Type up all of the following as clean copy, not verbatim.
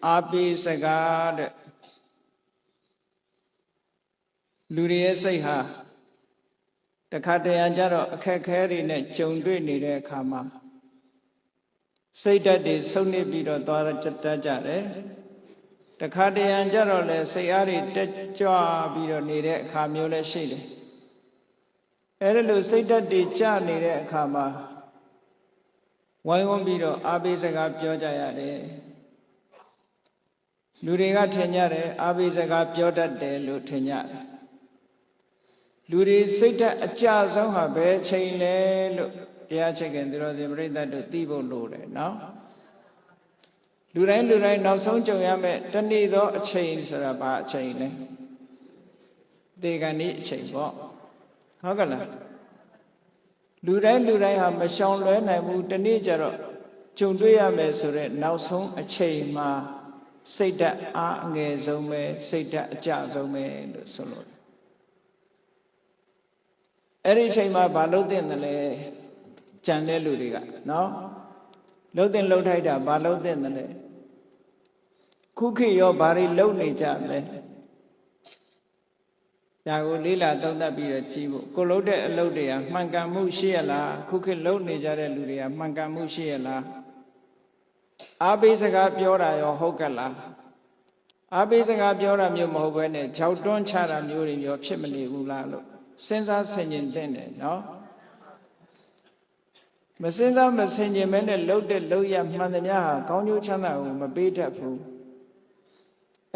အားပေးစကားတဲ့လူတွေရဲ့စိတ်ဟာတခါတရံကြတော့အခက်ခဲတွေနဲ့ကြုံတွေ့နေတဲ့အခါမှာစိတ်ဓာတ်တွေဆုတ်နစ်ပြီးတော့သွားတတ်ကြတယ်တခါတရံကြတော့လေစိတ်အားတွေတက်ကြွပြီးတော့နေတဲ့အခါမျိုးလည်းရှိတယ်အဲ့ဒါလို့စိတ်ဓာတ်တွေကျနေတဲ့အခါမှာဝိုင်းဝန်းပြီးတော့အားပေးစကားပြောကြရတယ်လူတွေကထင်ကြတယ်အားပေးစကားပြောတတ်တယ်လို့ထင်ကြတယ်လူတွေစိတ်ဓာတ်အကျဆုံးဟာဘယ်ချိန်လဲလို့တရားချက်ခင်သူတော်စင်ပြိဿတ်တို့သိဖို့လိုတယ်နော်လူတိုင်းနောက်ဆုံးကြုံရမယ့်တနေ့သောအချိန်ဆိုတာဘာအချိန်လဲသေကံဤအချိန်ပေါ့ဟုတ်ကလားလူတိုင်းဟာမရှောင်လွဲနိုင်ဘူးတနေ့ကျတော့ကြုံတွေ့ရမယ်ဆိုတဲ့နောက်ဆုံးအချိန်မှာစိတ်ဓာတ်အားအငယ်ဆုံးပဲစိတ်ဓာတ်အကျဆုံးပဲလို့ဆိုလို့အဲ့ဒီအချိန်မှာဘာလုပ်သင့်တယ်လဲကြံတဲ့လူတွေကနော်လုပ်သင့်လုပ်ထိုက်တာဘာလုပ်သင့်တယ်လဲခုခေတ်ရောဘာတွေလုပ်နေကြလဲဒါကိုလေးလာသုံးသပ်ပြီးတော့ကြည့်ဖို့ကိုလုပ်တဲ့အလုပ်တွေကမှန်ကန်မှုရှိရလားခုခေတ်လုပ်နေကြတဲ့လူတွေကမှန်ကန်မှုရှိရလားအားပေးစကားပြောတာရောဟုတ်ကဲ့လားအားပေးစကားပြောတာမျိုးမဟုတ်ဘဲနဲ့ကြောက်တွန်းချတာမျိုးတွေမျိုးဖြစ်မနေဘူးလားလို့စဉ်းစားဆင်ခြင်သင့်တယ်နော်မစဉ်းစားမဆင်ခြင်မဲနဲ့လှုပ်တဲ့လှုပ်ရမှန်သမျှဟာကောင်းကျိုးချမ်းသာကိုမပေးတတ်ဘူး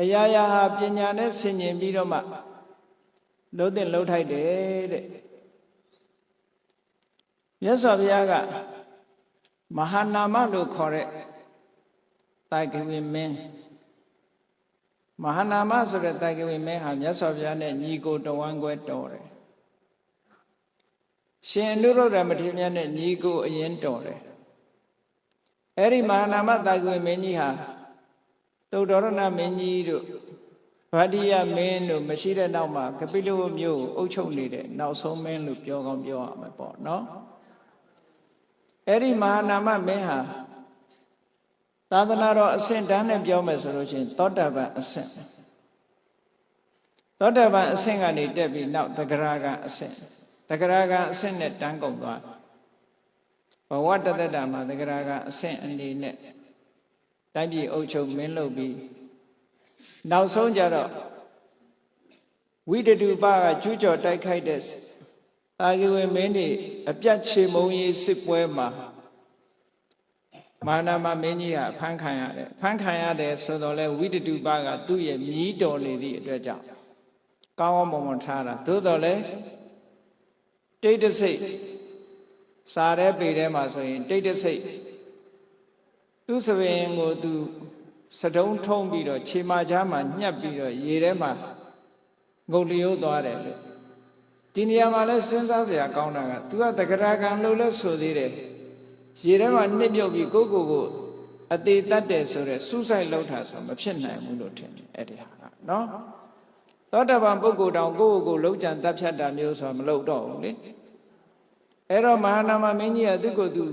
အရာရာဟာပညာနဲ့ဆင်ခြင်ပြီးတော့မှလှုပ်တဲ့လှုပ်ထိုက်တယ်တဲ့မြတ်စွာဘုရားကမဟာနာမလို့ခေါ်တဲ့တိုင်ကဝေမင်းမဟာနာမဆိုတဲ့တိုင်ကဝေမင်းဟာမြတ်စွာဘုရားနဲ့ညီကိုတဝမ်းခွဲတော်တယ်ရှင်အနုရုဒ္ဓမထေရမြတ်နဲ့ညီကိုအရင်တော်တယ်အဲ့ဒီမဟာနာမတိုင်ကဝေမင်းကြီးဟာသုတ္တရဏမင်းကြီးတို့ဗတ္တိယမင်းတို့မရှိတဲ့နောက်မှာကပိလဝမြို့ကိုအုပ်ချုပ်နေတဲ့နောက်ဆုံးမင်းလို့ပြောကောင်းပြောရမှာပေါ့နော်အဲ့ဒီမဟာနာမမင်းဟာသာသနာတော်အဆင့်တန်းနဲ့ပြောမယ်ဆိုလို့ရှိရင်သောတာပန်အဆင့်သောတာပန်အဆင့်ကနေတက်ပြီးနောက်သဂရဂံအဆင့်သဂရဂံအဆင့်နဲ့တန်းကုန်သွားဘဝတတ္တမှာသဂရဂံအဆင့်အနေနဲ့တိုင်းပြည်အုပ်ချုပ်မင်းလုပ်ပြီးနောက်ဆုံးကြတော့ဝိတတုပကကျူးကျော်တိုက်ခိုက်တဲ့တာဂိဝေမင်းတွေအပြတ်ချေမုံရေးစစ်ပွဲမှာမာနမမင်းကြီးကဖမ်းခံရတယ်ဆိုတော့လဲဝိတတုပကသူ့ရဲ့မြည်တော်နေသည့်အတွက်ကြောင့်ကောင်းအောင်မွန်ထားတာသို့တော်လဲတိတ်တဆိတ်စားတဲ့ပေထဲမှာဆိုရင်တိတ်တဆိတ်သူ့စပင်ကိုသူစတုံးထုံးပြီးတော့ခြေမကြားမှာညှပ်ပြီးတော့ရေထဲမှာငုတ်လျိုးသွားတယ်လို့ဒီနေရာမှာလဲစဉ်းစားစရာကောင်းတာက तू ကတဂရကံလို့လဲဆိုသေးတယ်ရေထဲမှာနှစ်မြုပ်ပြီးကိုအသေးတတ်တယ်ဆိုတော့စူးစိုက်လောက်တာဆိုမဖြစ်နိုင်ဘူးလို့ထင်တယ်အဲ့ဒီဟာကနော်သောတာပန်ပုဂ္ဂိုလ်တောင်ကိုလုံးကြံတတ်ဖြတ်တာမျိုးဆိုမလုပ်တော့ဘူးလေအဲ့တော့မဟာနာမမင်းကြီးကသူ့ကိုယ်သူ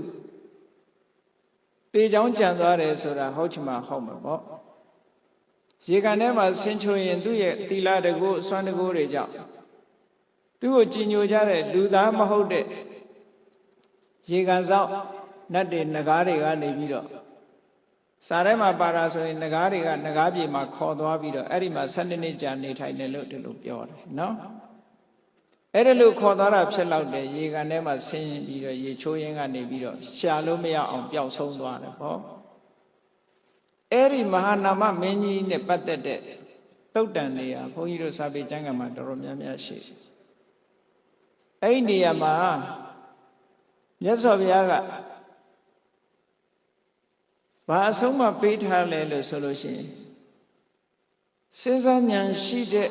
တေချောင်းကြံသွားတယ်ဆိုတာဟုတ်ချင်မှဟုတ်မှာပေါ့ရေကန်ထဲမှာဆင်းချိုရင်သူ့ရဲ့သီလတကူစွမ်းတကူတွေကြောင့်သူ့ကိုကြည်ညိုကြတဲ့လူသားမဟုတ်တဲ့ရေကန်ဆောင်နတ်တွေနဂါးတွေကနေပြီးတော့စားထဲမှာပါတာဆိုရင်နဂါးတွေကနဂါးပြေမှာခေါ်သွားပြီးတော့အဲ့ဒီမှာ12နှစ်ကြာနေထိုင်တယ်လို့ဒီလိုပြောတယ်နော်အဲ့ဒါလို့ခေါ်သွားတာဖြစ်လောက်တယ်ရေကန်ထဲမှာဆင်းရင်ပြီးတော့ရေချိုးရင်းကနေပြီးတော့ရှာလို့မရအောင်ပျောက်ဆုံးသွားတယ်ပေါ့အဲ့ဒီမဟာနာမမင်းကြီးနဲ့ပတ်သက်တဲ့သုတ်တန်တွေကဘုန်းကြီးတို့စာပေကျမ်းဂန်မှာတော်တော်များများရှိတယ်အဲ့ဒီနေရာမှာမြတ်စွာဘုရားကဘာအဆုံးမပေးထားလဲလို့ဆိုလို့ရှိရင်စဉ်းစားဉာဏ်ရှိတဲ့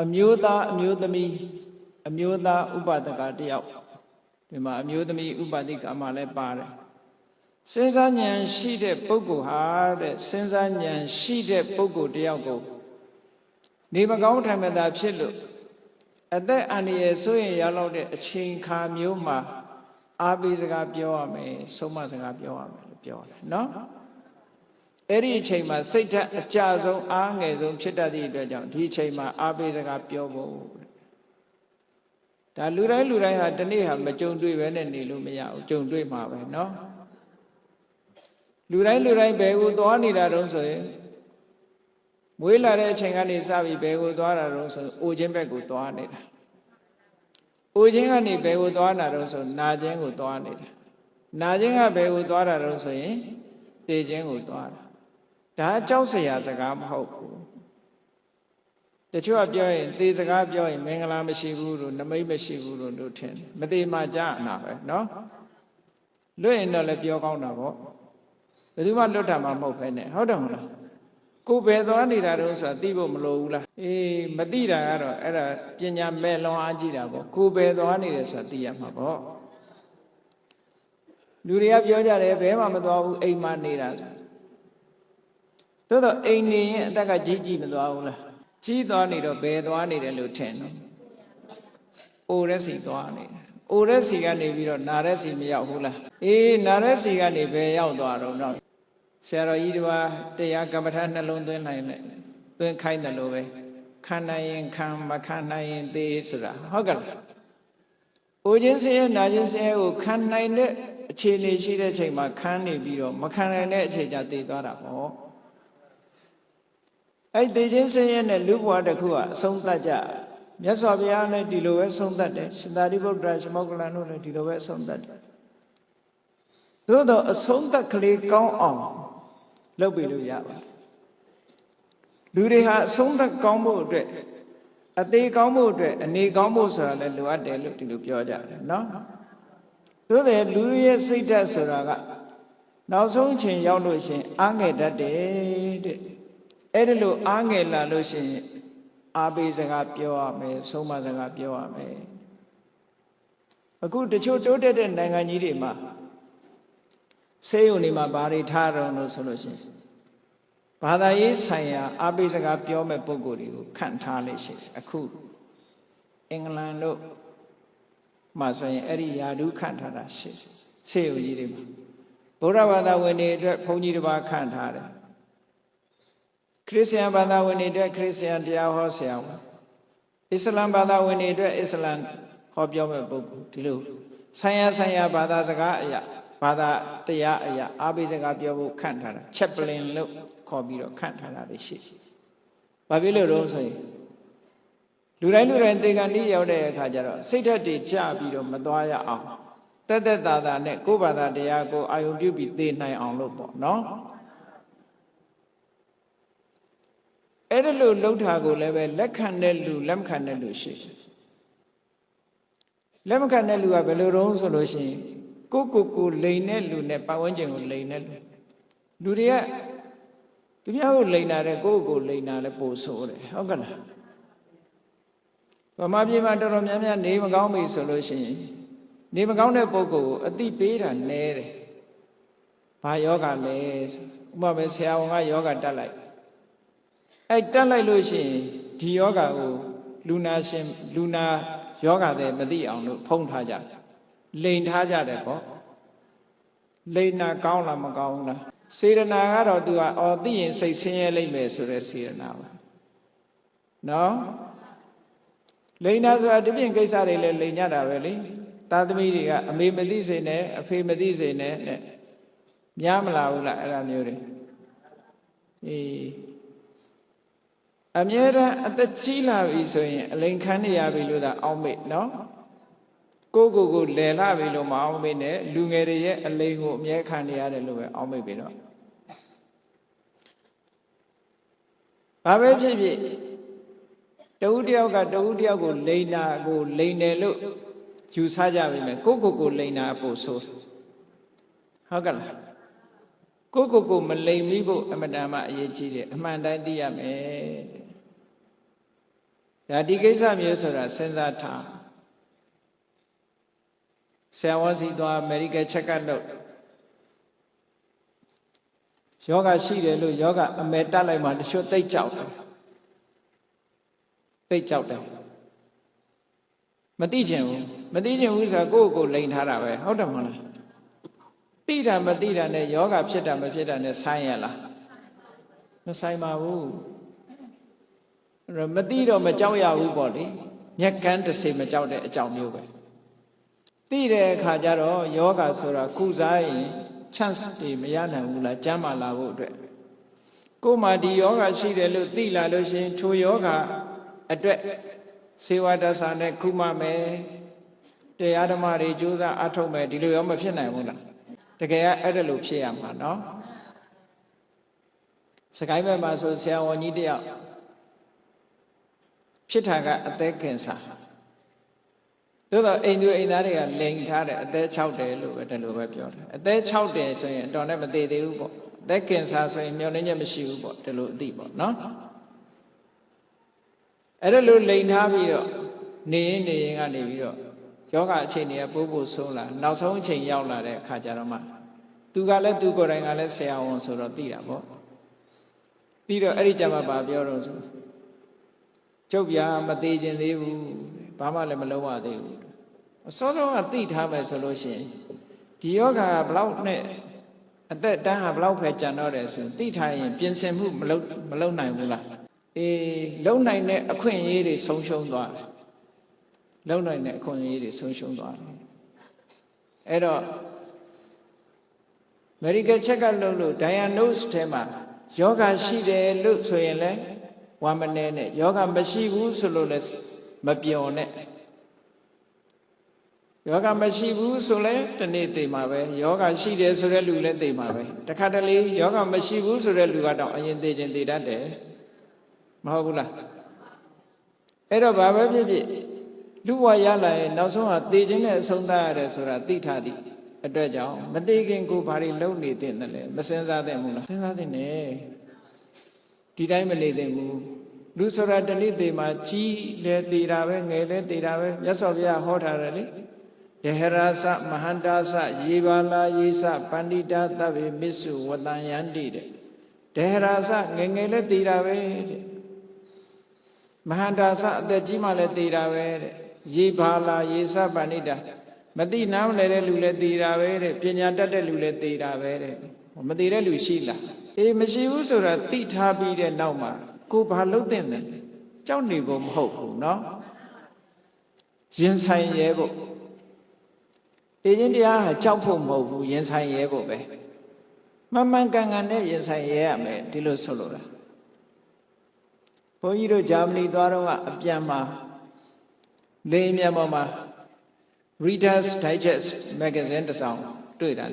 အမျိုးသားအမျိုးသမီးအမျိုးသားဥပဒကတယောက်ဒီမှာအမျိုးသမီးဥပဒိကမှာလည်းပါတယ်စဉ်းစားဉာဏ်ရှိတဲ့ပုဂ္ဂိုလ်ဟာတဲ့စဉ်းစားဉာဏ်ရှိတဲ့ပုဂ္ဂိုလ်တယောက်ကိုနေမကောင်းထိုင်မသာဖြစ်လို့အသက်အန္တရာယ်ဆိုရင်ရောက်လောက်တဲ့အချိန်ခါမျိုးမှာအားပေးစကားပြောရမယ်ဆုံးမစကားပြောရမယ်လို့ပြောတယ်နော် အဲ့ဒီအချိန်မှာစိတ်ဓာတ်အကြဆုံးအားငယ်ဆုံးဖြစ်တတ်သည့်အတွက်ကြောင့်ဒီအချိန်မှာအားပေးစကားပြောဖို့ဒါလူတိုင်းဟာဒီနေ့ဟာမကြုံတွေ့ပဲနဲ့နေလို့မရဘူးကြုံတွေ့မှာပဲเนาะလူတိုင်းဘယ်ကိုသွားနေတာတုံးဆိုရင်မွေးလာတဲ့အချိန်ကနေစပြီးဘယ်ကိုသွားတာတုံးဆိုအိုခြင်းဘက်ကိုသွားနေတာအိုခြင်းကနေဘယ်ကိုသွားတာတုံးဆိုနာခြင်းကိုသွားနေတာနာခြင်းကဘယ်ကိုသွားတာတုံးဆိုရင်သေခြင်းကိုသွားတာဒါအကြောက်စရာစကားမဟုတ်ဘူးတချို့ကပြောရင်သေစကားပြောရင်မင်္ဂလာမရှိဘူးလို့နမိတ်မရှိဘူးလို့ထင်တယ်မသေးမှကြာနာပဲเนาะလွတ်ရင်တော့လည်းပြောကောင်းတာပေါ့ဘယ်သူမှလွတ်တာမှမဟုတ်ပဲနဲ့ဟုတ်တယ်မဟုတ်လားကိုယ်ပဲသွားနေတာတော့ဆိုတာသိဖို့မလိုဘူးလားအေးမသိတာကတော့အဲ့ဒါပညာမဲ့လွန်အားကြီးတာပေါ့ကိုယ်ပဲသွားနေတယ်ဆိုတာသိရမှာပေါ့လူတွေကပြောကြတယ်ဘဲမှမသွားဘူးအိမ်မှာနေတာသို့တော့အိမ်နေရင်အသက်ကကြီးမသွားဘူးလားကြီးသွားနေတော့ဘယ်သွားနေတယ်လို့ထင်နော်အိုရက်စီသွားနေတယ်အိုရက်စီကနေပြီးတော့နာရက်စီမရောက်ဘူးလားအေးနာရက်စီကနေဘယ်ရောက်သွားတော့နော်ဆရာတော်ကြီးတပါးတရားကမ္မထာနှလုံးသွင်းနိုင်တယ်သွင်းခိုင်းတယ်လို့ပဲခံနိုင်ရင်ခံမခံနိုင်ရင်သေဆိုတာဟုတ်ကဲ့လားအိုခြင်းဆင်းရဲနာခြင်းဆင်းရဲကိုခံနိုင်တဲ့အခြေအနေရှိတဲ့ချိန်မှာခံနေပြီးတော့မခံနိုင်တဲ့အချိန်ကျသေသွားတာပေါ့အဲ့သေခြင်းဆင်းရဲနဲ့လူဘဝတစ်ခုကအဆုံးသတ်ကြမြတ်စွာဘုရားလည်းဒီလိုပဲဆုံးသတ်တယ်ရှင်သာရိပုတ္တရာရှမောက္ကလန်တို့လည်းဒီလိုပဲဆုံးသတ်တယ်သို့တော့အဆုံးသတ်ကလေးကောင်းအောင်လုပ်ပြီးလို့ရပါတယ်လူတွေဟာအဆုံးသတ်ကောင်းဖို့အတွက်အသေးကောင်းဖို့အတွက်အနေကောင်းဖို့ဆိုတာလည်းလိုအပ်တယ်လို့ဒီလိုပြောကြတယ်နော်သို့တယ်လူရဲ့စိတ်ဓာတ်ဆိုတာကနောက်ဆုံးအချိန်ရောက်လို့ရှိရင်အားငယ်တတ်တယ်တဲ့အဲ့ဒါလို့အားငယ်လာလို့ရှိရင်အားပေးစကားပြောရမယ်ဆုံးမစကားပြောရမယ်အခုတချို့တိုးတက်တဲ့နိုင်ငံကြီးတွေမှာဆေးရုံတွေမှာဘာတွေထားတော့လို့ဆိုလို့ရှိရင်ဘာသာရေးဆိုင်ရာအားပေးစကားပြောမဲ့ပုံကိုယ်တွေကိုခန့်ထားလို့ရှိတယ်အခုအင်္ဂလန်တို့မှာဆိုရင်အဲ့ဒီယာဓုခန့်ထားတာရှိဆေးရုံကြီးတွေမှာဗုဒ္ဓဘာသာဝင်တွေအတွက်ဘုန်းကြီးတစ်ပါးခန့်ထားတယ်ခရစ်ယာန်ဘာသာဝင်တွေအတွက်ခရစ်ယာန်တရားဟောဆရာဝန်အစ္စလမ်ဘာသာဝင်တွေအတွက်အစ္စလမ်ဟောပြောမဲ့ပုဂ္ဂိုလ်ဒီလိုဆိုင်ရာဘာသာစကားအရာဘာသာတရားအရာအားပေးစကားပြောဖို့ခန့်ထားတာချက်ပလင်လို့ခေါ်ပြီးတော့ခန့်ထားတာတွေရှိ။ဘာဖြစ်လို့တော့ဆိုရင်လူတိုင်းသေကံဤရောက်တဲ့အခါကျတော့စိတ်ဓာတ်တွေကြပြီးတော့မသွားရအောင်တက်တာနဲ့ကိုယ်ဘာသာတရားကိုအာယုံပြုပြီးသိနိုင်အောင်လို့ပေါ့နော်။အဲ့ဒါလို့လှုပ်တာကိုလည်းပဲလက်ခံတဲ့လူလက်မခံတဲ့လူရှိတယ်လက်မခံတဲ့လူကဘယ်လိုတုံးဆိုလို့ရှိရင်ကိုလိန်တဲ့လူနဲ့ပတ်ဝန်းကျင်ကိုလိန်တဲ့လူတွေကသူများကိုလိန်တာတဲ့ကိုလိန်တာလည်းပို့ဆိုးတယ်ဟုတ်ကဲ့လားဗမာပြည်မှာတော်တော်များများနေမကောင်းပြီဆိုလို့ရှိရင်နေမကောင်းတဲ့ပုဂ္ဂိုလ်ကိုအတိပေးတာနည်းတယ်ဘာယောဂလဲဥပမာပဲဆရာဝန်ကယောဂတက်လိုက်အဲ့တက်လိုက်လို့ရှိရင်ဒီယောဂကိုလူနာယောဂတဲ့မသိအောင်လို့ဖုံးထားကြလိန်ထားကြတယ်ပေါ့လိန်နာကောင်းလားမကောင်းလားစေရနာကတော့သူကသိရင်စိတ်ဆင်းရဲလိမ့်မယ်ဆိုတဲ့စေရနာပါနော်လိန်နာဆိုတာဒီပြင်ကိစ္စတွေလည်းလိန်ကြတာပဲလေသားသမီးတွေကအမေမသိစေနဲ့အဖေမသိစေနဲ့များမလားဘူးလားအဲ့ဒါမျိုးတွေအမြဲတမ်းအသက်ကြီးလာပြီဆိုရင်အလိန်ခံနေရပြီလို့သာအောက်မေ့နော်ကိုလည်လာပြီလို့မအောင်မေ့နဲ့လူငယ်တွေရဲ့အလိန်ကိုအမြဲခံနေရတယ်လို့ပဲအောက်မေ့ပြီတော့ဘာပဲဖြစ်ဖြစ်တဦးတယောက်ကတဦးတယောက်ကိုလိန်တာကိုလိန်တယ်လို့ယူဆကြပြီမယ်ကိုလိန်တာပို့ဆိုးဟုတ်ကဲ့လားကိုမလိန်မိဖို့အမတန်မှအရေးကြီးတယ်အမှန်တိုင်းသိရမယ်ဒါဒီကိစ္စမျိုးဆိုတာစဉ်းစားထားဆရာဝန်စီသွား medical check up လုပ်ယောဂရှိတယ်လို့ယောဂအမယ်တက်လိုက်မှတချို့သိကြောက်တယ်မသိချင်ဘူးဆိုတာကိုလိန်ထားတာပဲဟုတ်တယ်မဟုတ်လားသိတာမသိတာနဲ့ယောဂဖြစ်တာမဖြစ်တာနဲ့ဆိုင်ရလား မဆိုင်ပါဘူးမသိတော့မကြောက်ရဘူးပေါ့လေမျက်ကန်းတစ်စိမကြောက်တဲ့အကြောင်းမျိုးပဲသိတဲ့အခါကျတော့ယောဂဆိုတာကုစားရင် chance တွေမရနိုင်ဘူးလားကျမ်းမာလာဖို့အတွက်ကိုယ်မှာဒီယောဂရှိတယ်လို့သိလာလို့ရှိရင်ထိုယောဂအတွက်စေဝတ္တဆာနဲ့ကုမမယ်တရားဓမ္မတွေကြိုးစားအထောက်မယ်ဒီလိုရောမဖြစ်နိုင်ဘူးလားတကယ်ကအဲ့ဒါလိုဖြစ်ရမှာနော်စကိုင်းဘက်မှာဆိုဆရာဝန်ကြီးတယောက်ဖြစ်တာကအသက်ကင်ဆာသို့တော့အိမ်သူအိမ်သားတွေကလိန်ထားတယ်အသက်60လို့ပဲဒီလိုပဲပြောတယ်အသက်60ဆိုရင်အတော်နဲ့မသေးသေးဘူးပေါ့အသက်ကင်ဆာဆိုရင်မျောလင်းချက်မရှိဘူးပေါ့ဒီလိုအသိပေါ့နော်အဲ့ဒါလိုလိန်ထားပြီးတော့နေရင်ကနေပြီးတော့ယောဂအခြေအနေကပို့ဆုံးလာနောက်ဆုံးအချိန်ရောက်လာတဲ့အခါကျတော့မှသူကလည်းသူကိုယ်တိုင်ကလည်းဆရာဝန်ဆိုတော့သိတာပေါ့ပြီးတော့အဲ့ဒီကြမှာပါပြောတော့ဆိုကျုပ်ပြမသေးခြင်းသေးဘူးဘာမှလည်းမလုပ်ရသေးဘူးစောစောကသိထားမယ်ဆိုလို့ရှိရင်ဒီယောဂဘလောက်နဲ့အသက်တန်းဟာဘလောက်ပဲကြံတော့တယ်ဆိုရင်သိထားရင်ပြင်ဆင်မှုမလုပ်နိုင်ဘူးလားလုံနိုင်တဲ့အခွင့်အရေးတွေဆုံးရှုံးသွားတယ်လုံနိုင်တဲ့အခွင့်အရေးတွေဆုံးရှုံးသွားတယ်အဲ့တော့ medical check up လုပ်လို့ diagnose ထဲမှာယောဂရှိတယ်လို့ဆိုရင်လည်းဝမ်းမနေနဲ့ယောဂမရှိဘူးဆိုလို့လည်းမပြောနဲ့ယောဂမရှိဘူးဆိုလဲတနေ့သိမှာပဲယောဂရှိတယ်ဆိုတဲ့လူလည်းသိမှာပဲတခါတလေယောဂမရှိဘူးဆိုတဲ့လူကတော့အရင်သိခြင်းသိတတ်တယ်မဟုတ်ဘူးလားအဲ့တော့ဘာပဲဖြစ်ဖြစ်လူဘဝရလာရင်နောက်ဆုံးဟာသိခြင်းနဲ့အဆုံးသတ်ရတယ်ဆိုတာသိထားသည်အတွက်ကြောင့်မသိခင်ကိုဘာတွေလုပ်နေသင့်တယ်လဲမစင်စားသင့်ဘူးလားစဉ်းစားသင့်တယ်ဒီတိုင်းမနေသင့်ဘူးလူဆိုတာတနေ့သိမှာကြီးလဲသိတာပဲငယ်လဲသိတာပဲမြတ်စွာဘုရားဟောထားတယ်လေယဟရာသမဟန္တာသယေဘာလာယေသပန္တိတာသဗ္ဗေမစ္စုဝတံယန္တိတဲ့ဒဟရာသငယ်လဲသိတာပဲတဲ့မဟန္တာသအသက်ကြီးမှလည်းသိတာပဲတဲ့ယေဘာလာယေသပန္တိတာမသိနားမလဲတဲ့လူလည်းသိတာပဲတဲ့ပညာတတ်တဲ့လူလည်းသိတာပဲတဲ့မသိတဲ့လူရှိလားမရှိဘူးဆိုတာသိထားပြီးတဲ့နောက်မှာကိုဘာလုပ်တဲ့လဲကြောက်နေဖို့မဟုတ်ဘူးเนาะရင်ဆိုင်ရဲဖို့ခြင်းတရားဟာကြောက်ဖို့မဟုတ်ဘူးရင်ဆိုင်ရဲဖို့ပဲမှန်မှန်ကန်ကန်နဲ့ရင်ဆိုင်ရဲရမယ်ဒီလိုဆိုလိုတာဘုန်းကြီးတို့ဂျာမနီသွားတော့ကအပြန်မှာလေမြန်ပေါ်မှာ Reader's Digest magazine တစ်စောင်တွေ့တာ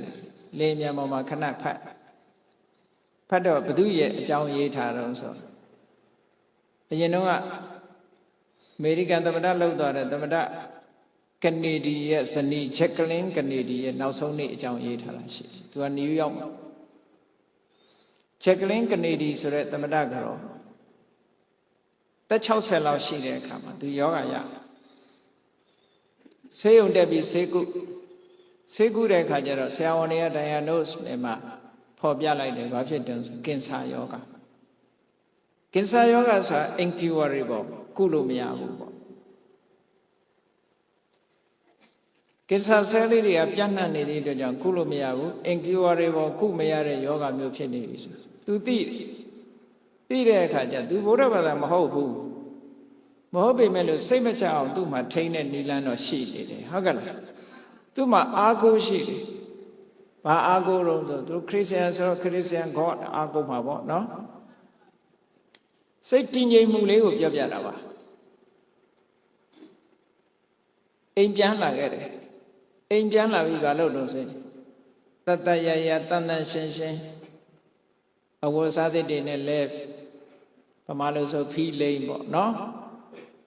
လေမြန်ပေါ်မှာခဏဖတ်တော့ဘသူရဲ့အကြောင်းရေးထားတော့ဆိုအရင်တော့အမေရိကန်သမ္မတလောက်သွားတဲ့သမ္မတကနေဒီရဲ့ဇနီးချက်ကလင်းကနေဒီရဲ့နောက်ဆုံးနေ့အကြောင်းရေးထားတာရှိသူကနယူးယောက်မှာချက်ကလင်းကနေဒီဆိုတဲ့သမ္မတကတော့သက်60လောက်ရှိတဲ့အခါမှာသူယောဂရဆေးရုံတက်ပြီးဆေးကုတဲ့အခါကျတော့ဆရာဝန်တွေက diagnose မှာဖော်ပြလိုက်တယ်ဘာဖြစ်တယ်ဆိုကင်ဆာယောဂကင်ဆာယောဂဆိုတာ incurable ကုလို့မရဘူးပေါ့ကင်ဆာဆဲလေးတွေကပြန့်နှံ့နေတဲ့အတွက်ကြောင့်ကုလို့မရဘူး incurable ကုမရတဲ့ယောဂမျိုးဖြစ်နေပြီဆိုသူသိတဲ့အခါကျသူဘုရားဘာသာမဟုတ်ဘူးမဟုတ်ပေမဲ့လို့စိတ်မချအောင်သူ့မှာထိန်းတဲ့နိလန်းတော့ရှိနေတယ်ဟုတ်ကဲ့လားသူ့မှာအားကိုးရှိတယ်ဘာအားကိုးတော့ဆိုသူခရစ်ယာန်ဆိုတော့ခရစ်ယာန် God အားကိုးမှာပေါ့နော်စိတ်တည်ငြိမ်မှုလေးကိုပြောပြတာပါအိမ်ပြန်လာခဲ့တယ်အိမ်ပြန်လာပြီးဘာလုပ်လို့ဆိုတတရရတန်တန်ရှင်းရှင်းအဝတ်စားစစ်တွေနဲ့လဲဗမာလို့ဆိုဖီးလိမ့်ပေါ့နော်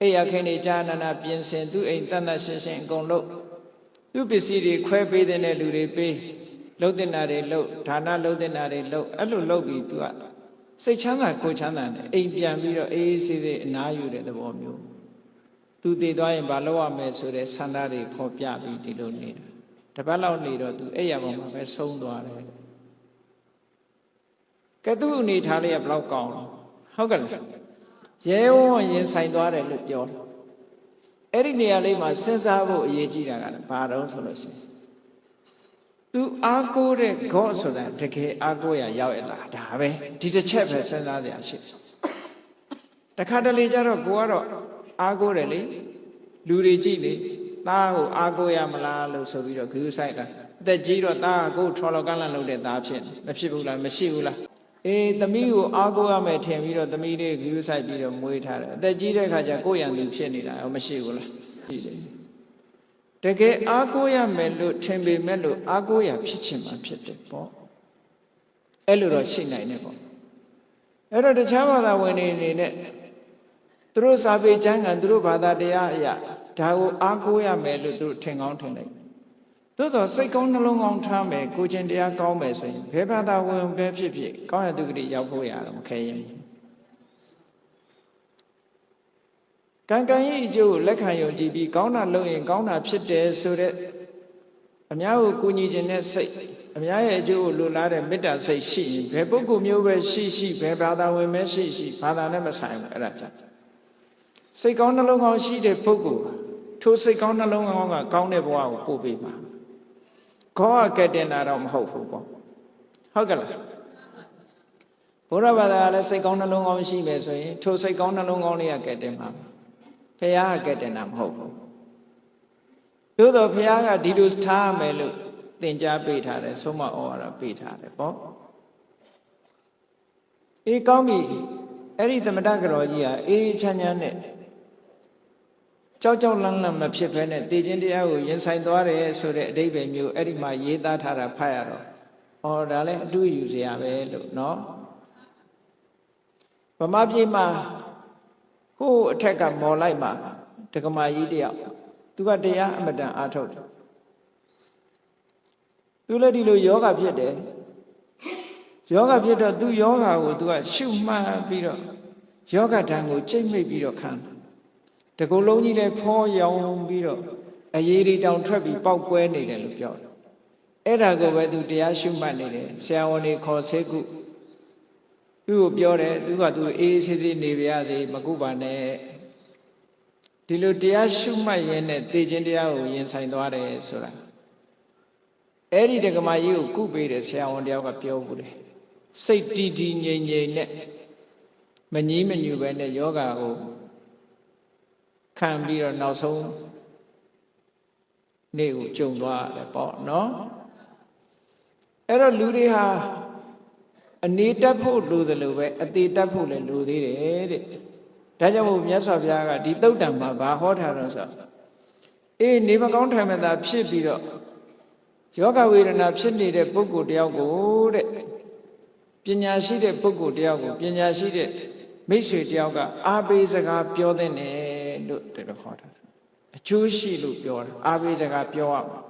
အိယာခင်းနေကြာနာနာပြင်ဆင်သူ့အိမ်တန်တန်ရှင်းရှင်းအကုန်လုပ်သူ့ပစ္စည်းတွေခွဲပေးတဲ့လူတွေပေးလှုပ်တင်တာတွေလှုပ်ဒါနလှုပ်တင်တာတွေလှုပ်အဲ့လိုလှုပ်ပြီးသူကစိတ်ချမ်းသာကိုချမ်းသာတယ်အိမ်ပြန်ပြီးတော့အေးအေးဆေးဆေးအနားယူတဲ့သဘောမျိုးသူတည်သွားရင်ဘာလုပ်ရမလဲဆိုတဲ့ဆန္ဒတွေဖော်ပြပြီးဒီလိုနေတာတပတ်လောက်နေတော့သူအဲ့ရပေါ်မှာပဲဆုံးသွားတယ်ကဲသူ့အနေထားလေးကဘယ်လောက်ကောင်းလဲဟုတ်ကဲ့လားရဲဝံ့ရင်ဆိုင်သွားတယ်လို့ပြောတယ်အဲ့ဒီနေရာလေးမှာစဉ်းစားဖို့အရေးကြီးတာကဘာတော့ဆိုလို့ရှိရင်သူ သူအားကိုးတဲ့ဂေါ့ဆိုတာတကယ်အားကိုးရရောက်ရလားဒါပဲဒီတစ်ချက်ပဲစဉ်းစားစရာရှိတခါတလေကျတော့ကိုကတော့အားကိုးတယ်လေလူတွေကြည့်လေသားကိုအားကိုးရမလားလို့ဆိုပြီးတော့ဂရုစိုက်တာအသက်ကြီးတော့သားကကိုယ်ထော်လောက်ကန့်လန့်လုပ်တဲ့သားဖြစ်မဖြစ်ဘူးလားမရှိဘူးလားအေးသမီးကိုအားကိုးရမယ်ထင်ပြီးတော့သမီးလေးဂရုစိုက်ပြီးတော့မွေးထားတယ်အသက်ကြီးတဲ့အခါကျကိုယ်ရံသူဖြစ်နေတာရောမရှိဘူးလားရှိတယ်တကယ်အားကိုးရမယ်လို့ထင်ပေမဲ့လို့အားကိုးရဖြစ်ချင်မှဖြစ်တယ်ပေါ့အဲ့လိုတော့ရှိနိုင်တယ်ပေါ့အဲ့တော့တခြားဘာသာဝင်တွေအနေနဲ့သူတို့စာပေကျမ်းဂန်သူတို့ဘာသာတရားအရာဒါကိုအားကိုးရမယ်လို့သူတို့ထင်ကောင်းထင်လိုက်သို့တော့စိတ်ကောင်းနှလုံးကောင်းထားမယ်ကိုယ်ကျင်တရားကောင်းမယ်ဆိုရင်ဘယ်ဘာသာဝင်ပဲဖြစ်ဖြစ်ကောင်းရသူကတိရောက်ဖို့ရတော့မခဲရင်ကံကံရဲ့အကျိုးကိုလက်ခံယုံကြည်ပြီးကောင်းတာလုပ်ရင်ကောင်းတာဖြစ်တယ်ဆိုတဲ့အများကိုကူညီခြင်းနဲ့စိတ်အများရဲ့အကျိုးကိုလိုလားတဲ့မေတ္တာစိတ်ရှိရင်ဘယ်ပုဂ္ဂိုလ်မျိုးပဲရှိဘယ်ဘာသာဝင်ပဲရှိဘာသာနဲ့မဆိုင်ဘူးအဲ့ဒါကြောင့်စိတ်ကောင်းနှလုံးကောင်းရှိတဲ့ပုဂ္ဂိုလ်ထိုစိတ်ကောင်းနှလုံးကောင်းကကောင်းတဲ့ဘဝကိုပို့ပေးပါခေါ်ကဲ့တင်တာတော့မဟုတ်ဘူးပေါ့ဟုတ်ကဲ့လားဘုရားဘာသာလည်းစိတ်ကောင်းနှလုံးကောင်းရှိမယ်ဆိုရင်ထိုစိတ်ကောင်းနှလုံးကောင်းလေးကဲ့တင်ပါဘုရားကဲ့တင်တာမဟုတ်ဘူးသို့တော့ဘုရားကဒီလိုထားမယ်လို့သင်ကြားပေးထားတယ်ဆုံးမဩဝါဒပေးထားတယ်ပေါ့အေးကောင်းပြီအဲ့ဒီသမထကတော်ကြီးဟာအေးချမ်းချမ်းနဲ့ကြောက်ကြောက်လန့်လန့်မဖြစ်ဘဲနဲ့သိခြင်းတရားကိုရင်ဆိုင်သွားတယ်ဆိုတဲ့အဓိပ္ပာယ်မျိုးအဲ့ဒီမှာရေးသားထားတာဖတ်ရတော့ဩဒါလည်းအတူယူစရာပဲလို့နော်ဗမာပြည်မှာဟိုးအထက်ကမော်လိုက်မှာဒကမာကြီးတယောက်သူကတရားအမတန်အားထုတ်တယ်သူလည်းဒီလိုယောဂဖြစ်တယ်ယောဂဖြစ်တော့သူယောဂကိုသူကရှုမှတ်ပြီးတော့ယောဂဓာတ်ကိုချိန်မိတ်ပြီးတော့ခံတကူလုံးကြီးလည်းဖောရောင်ပြီးတော့အရေးတွေတောင်ထွက်ပြီးပေါက်ကွဲနေတယ်လို့ပြောတယ်အဲ့ဒါကိုပဲသူတရားရှုမှတ်နေတယ်ဆရာဝန်တွေခေါ်ဆေးကုသူ့ကိုပြောတယ်သူကသူအေးအေးဆေးဆေးနေပါရစေမကုပါနဲ့ဒီလိုတရားရှုမှတ်ရင်းနဲ့သိခြင်းတရားကိုရင်ဆိုင်သွားတယ်ဆိုတာအဲ့ဒီဒကမာကြီးကိုကုပေးတယ်ဆရာဝန်တယောက်ကပြောဘူးတယ်စိတ်တည်တည်ငြိမ်ငြိမ်နဲ့မငြီးမညူပဲနဲ့ယောဂကိုခံပြီးတော့နောက်ဆုံးနေ့ကိုကြုံသွားတယ်ပေါ့နော်အဲ့တော့လူတွေဟာအနေတက်ဖို့လိုတယ်လို့ပဲအသေးတက်ဖို့လည်းလိုသေးတယ်တဲ့ဒါကြောင့်မို့မြတ်စွာဘုရားကဒီသုတ်တံမှာဘာဟောထားတော့ဆိုအေးနေမကောင်းထိုင်မသာဖြစ်ပြီးတော့ယောဂဝေဒနာဖြစ်နေတဲ့ပုဂ္ဂိုလ်တယောက်ကိုတဲ့ပညာရှိတဲ့ပုဂ္ဂိုလ်တယောက်ကိုပညာရှိတဲ့မိတ်ဆွေတယောက်ကအားပေးစကားပြောတဲ့နဲ့လို့တကယ်ခေါ်တာအကျိုးရှိလို့ပြောတာအားပေးစကားပြောရမှာ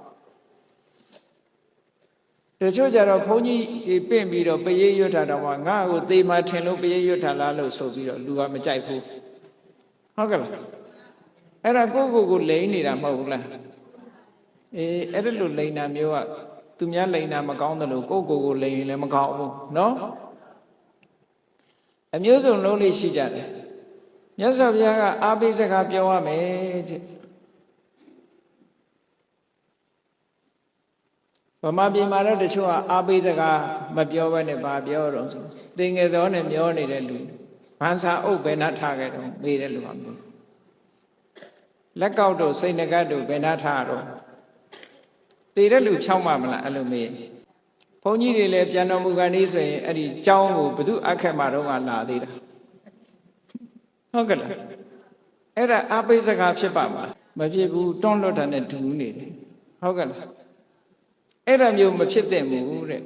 တချို့ကြတော့ဘုန်းကြီးပင့်ပြီးတော့ပရိတ်ရွတ်တာတော့ငါ့ကိုသေမှထင်လို့ပရိတ်ရွတ်တာလားလို့ဆိုပြီးတော့လူကမကြိုက်ဘူးဟုတ်ကဲ့လားအဲ့ဒါကိုလိန်နေတာမဟုတ်ဘူးလားအေးအဲ့ဒါလိုလိန်တာမျိုးကသူများလိန်တာမကောင်းတယ်လို့ကိုလိန်ရင်လည်းမကောင်းဘူးနော်အမျိုးစုံလုံးလေးရှိကြတယ်မြတ်စွာဘုရားကအားပေးစကားပြောရမယ်တဲ့ဗမာပြည်မှာတော့တချို့ကအားပေးစကားမပြောဘဲနဲ့ဘာပြောတော့ဆိုသင်ငယ်စောနဲ့မျောနေတဲ့လူဗန်စာအုပ်ဘယ်နှထားခဲ့တော့မေးတဲ့လူကမျိုးလက်ကောက်တို့စိတ်ငကတ်တို့ဘယ်နှထားတော့တည်တဲ့လူဖြောင်းမှမလားအဲ့လိုမေးဘုန်းကြီးတွေလည်းပြန်တော်မူကန်ဤဆိုရင်အဲ့ဒီကျောင်းကိုဘသူအခက်မှာတော့ကလာသေးတာဟုတ်ကဲ့လားအဲ့ဒါအားပေးစကားဖြစ်ပါမလားမဖြစ်ဘူးတွန်းလွတ်တာနဲ့ဒူးနေတယ်ဟုတ်ကဲ့လားအဲ့ဒါမျိုးမဖြစ်သင့်ဘူးတဲ့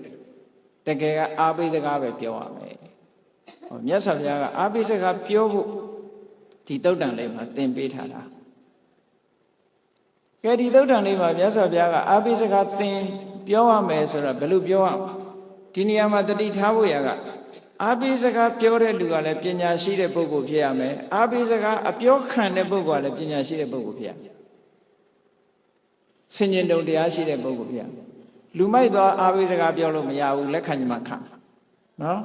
တကယ်ကအားပေးစကားပဲပြောရမယ်ဟောမြတ်စွာဘုရားကအားပေးစကားပြောဖို့ဒီသုတ်တံလေးမှာသင်ပေးထားတာကဲဒီသုတ်တံလေးမှာမြတ်စွာဘုရားကအားပေးစကားသင်ပြောရမယ်ဆိုတော့ဘယ်လိုပြောရမလဲဒီနေရာမှာတတိထားဖို့ရကအားပေးစကားပြောတဲ့လူကလည်းပညာရှိတဲ့ပုဂ္ဂိုလ်ဖြစ်ရမယ်အားပေးစကားအပြောခံတဲ့ပုဂ္ဂိုလ်ကလည်းပညာရှိတဲ့ပုဂ္ဂိုလ်ဖြစ်ရမယ်ဆင်ញင်တုံတရားရှိတဲ့ပုဂ္ဂိုလ်ဖြစ်ရမယ်လူမိုက်သွားအားပေးစကားပြောလို့မရဘူးလက်ခံကြမှာခံနော်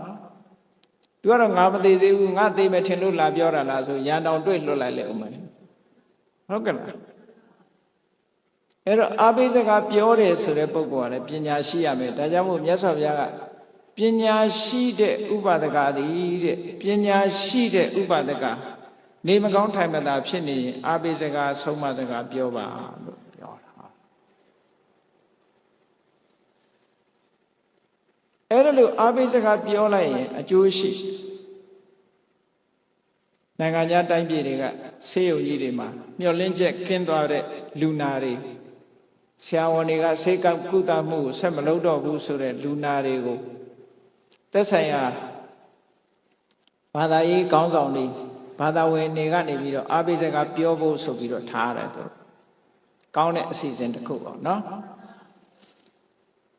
သူကတော့ငါမသေးသေးဘူးငါသေးမယ်ထင်လို့လာပြောတာလားဆိုရန်တောင်တွေ့လွတ်လိုက်လေဦးမယ်ဟုတ်ကဲ့လား အဲ့တော့အာဘိစကားပြောတယ်ဆိုတဲ့ပုဂ္ဂိုလ်ကလည်းပညာရှိရမယ်ဒါကြောင့်မို့မြတ်စွာဘုရားကပညာရှိတဲ့ဥပဒကသည်တဲ့ပညာရှိတဲ့ဥပဒကနေမကောင်းထိုင်မသာဖြစ်နေရင်အာဘိစကားဆုံးမစကားပြောပါလို့ပြောတာအဲ့ဒါလို့အာဘိစကားပြောလိုက်ရင်အကျိုးရှိနိုင်ငံခြားတိုင်းပြည်တွေကဆေးရုံကြီးတွေမှာမျှော်လင့်ချက်ကင်းသွားတဲ့လူနာတွေဆရာဝန်တွေကဆေးကောက်ကုသမှုကိုဆက်မလုပ်တော့ဘူးဆိုတဲ့လူနာတွေကိုသက်ဆိုင်ရာဘာသာရေးခေါင်းဆောင်တွေဘာသာဝင်တွေကနေပြီးတော့အာဘိစကားပြောဖို့ဆိုပြီးတော့ထားရတယ်သူကောင်းတဲ့အစီအစဉ်တစ်ခုပေါ့နော်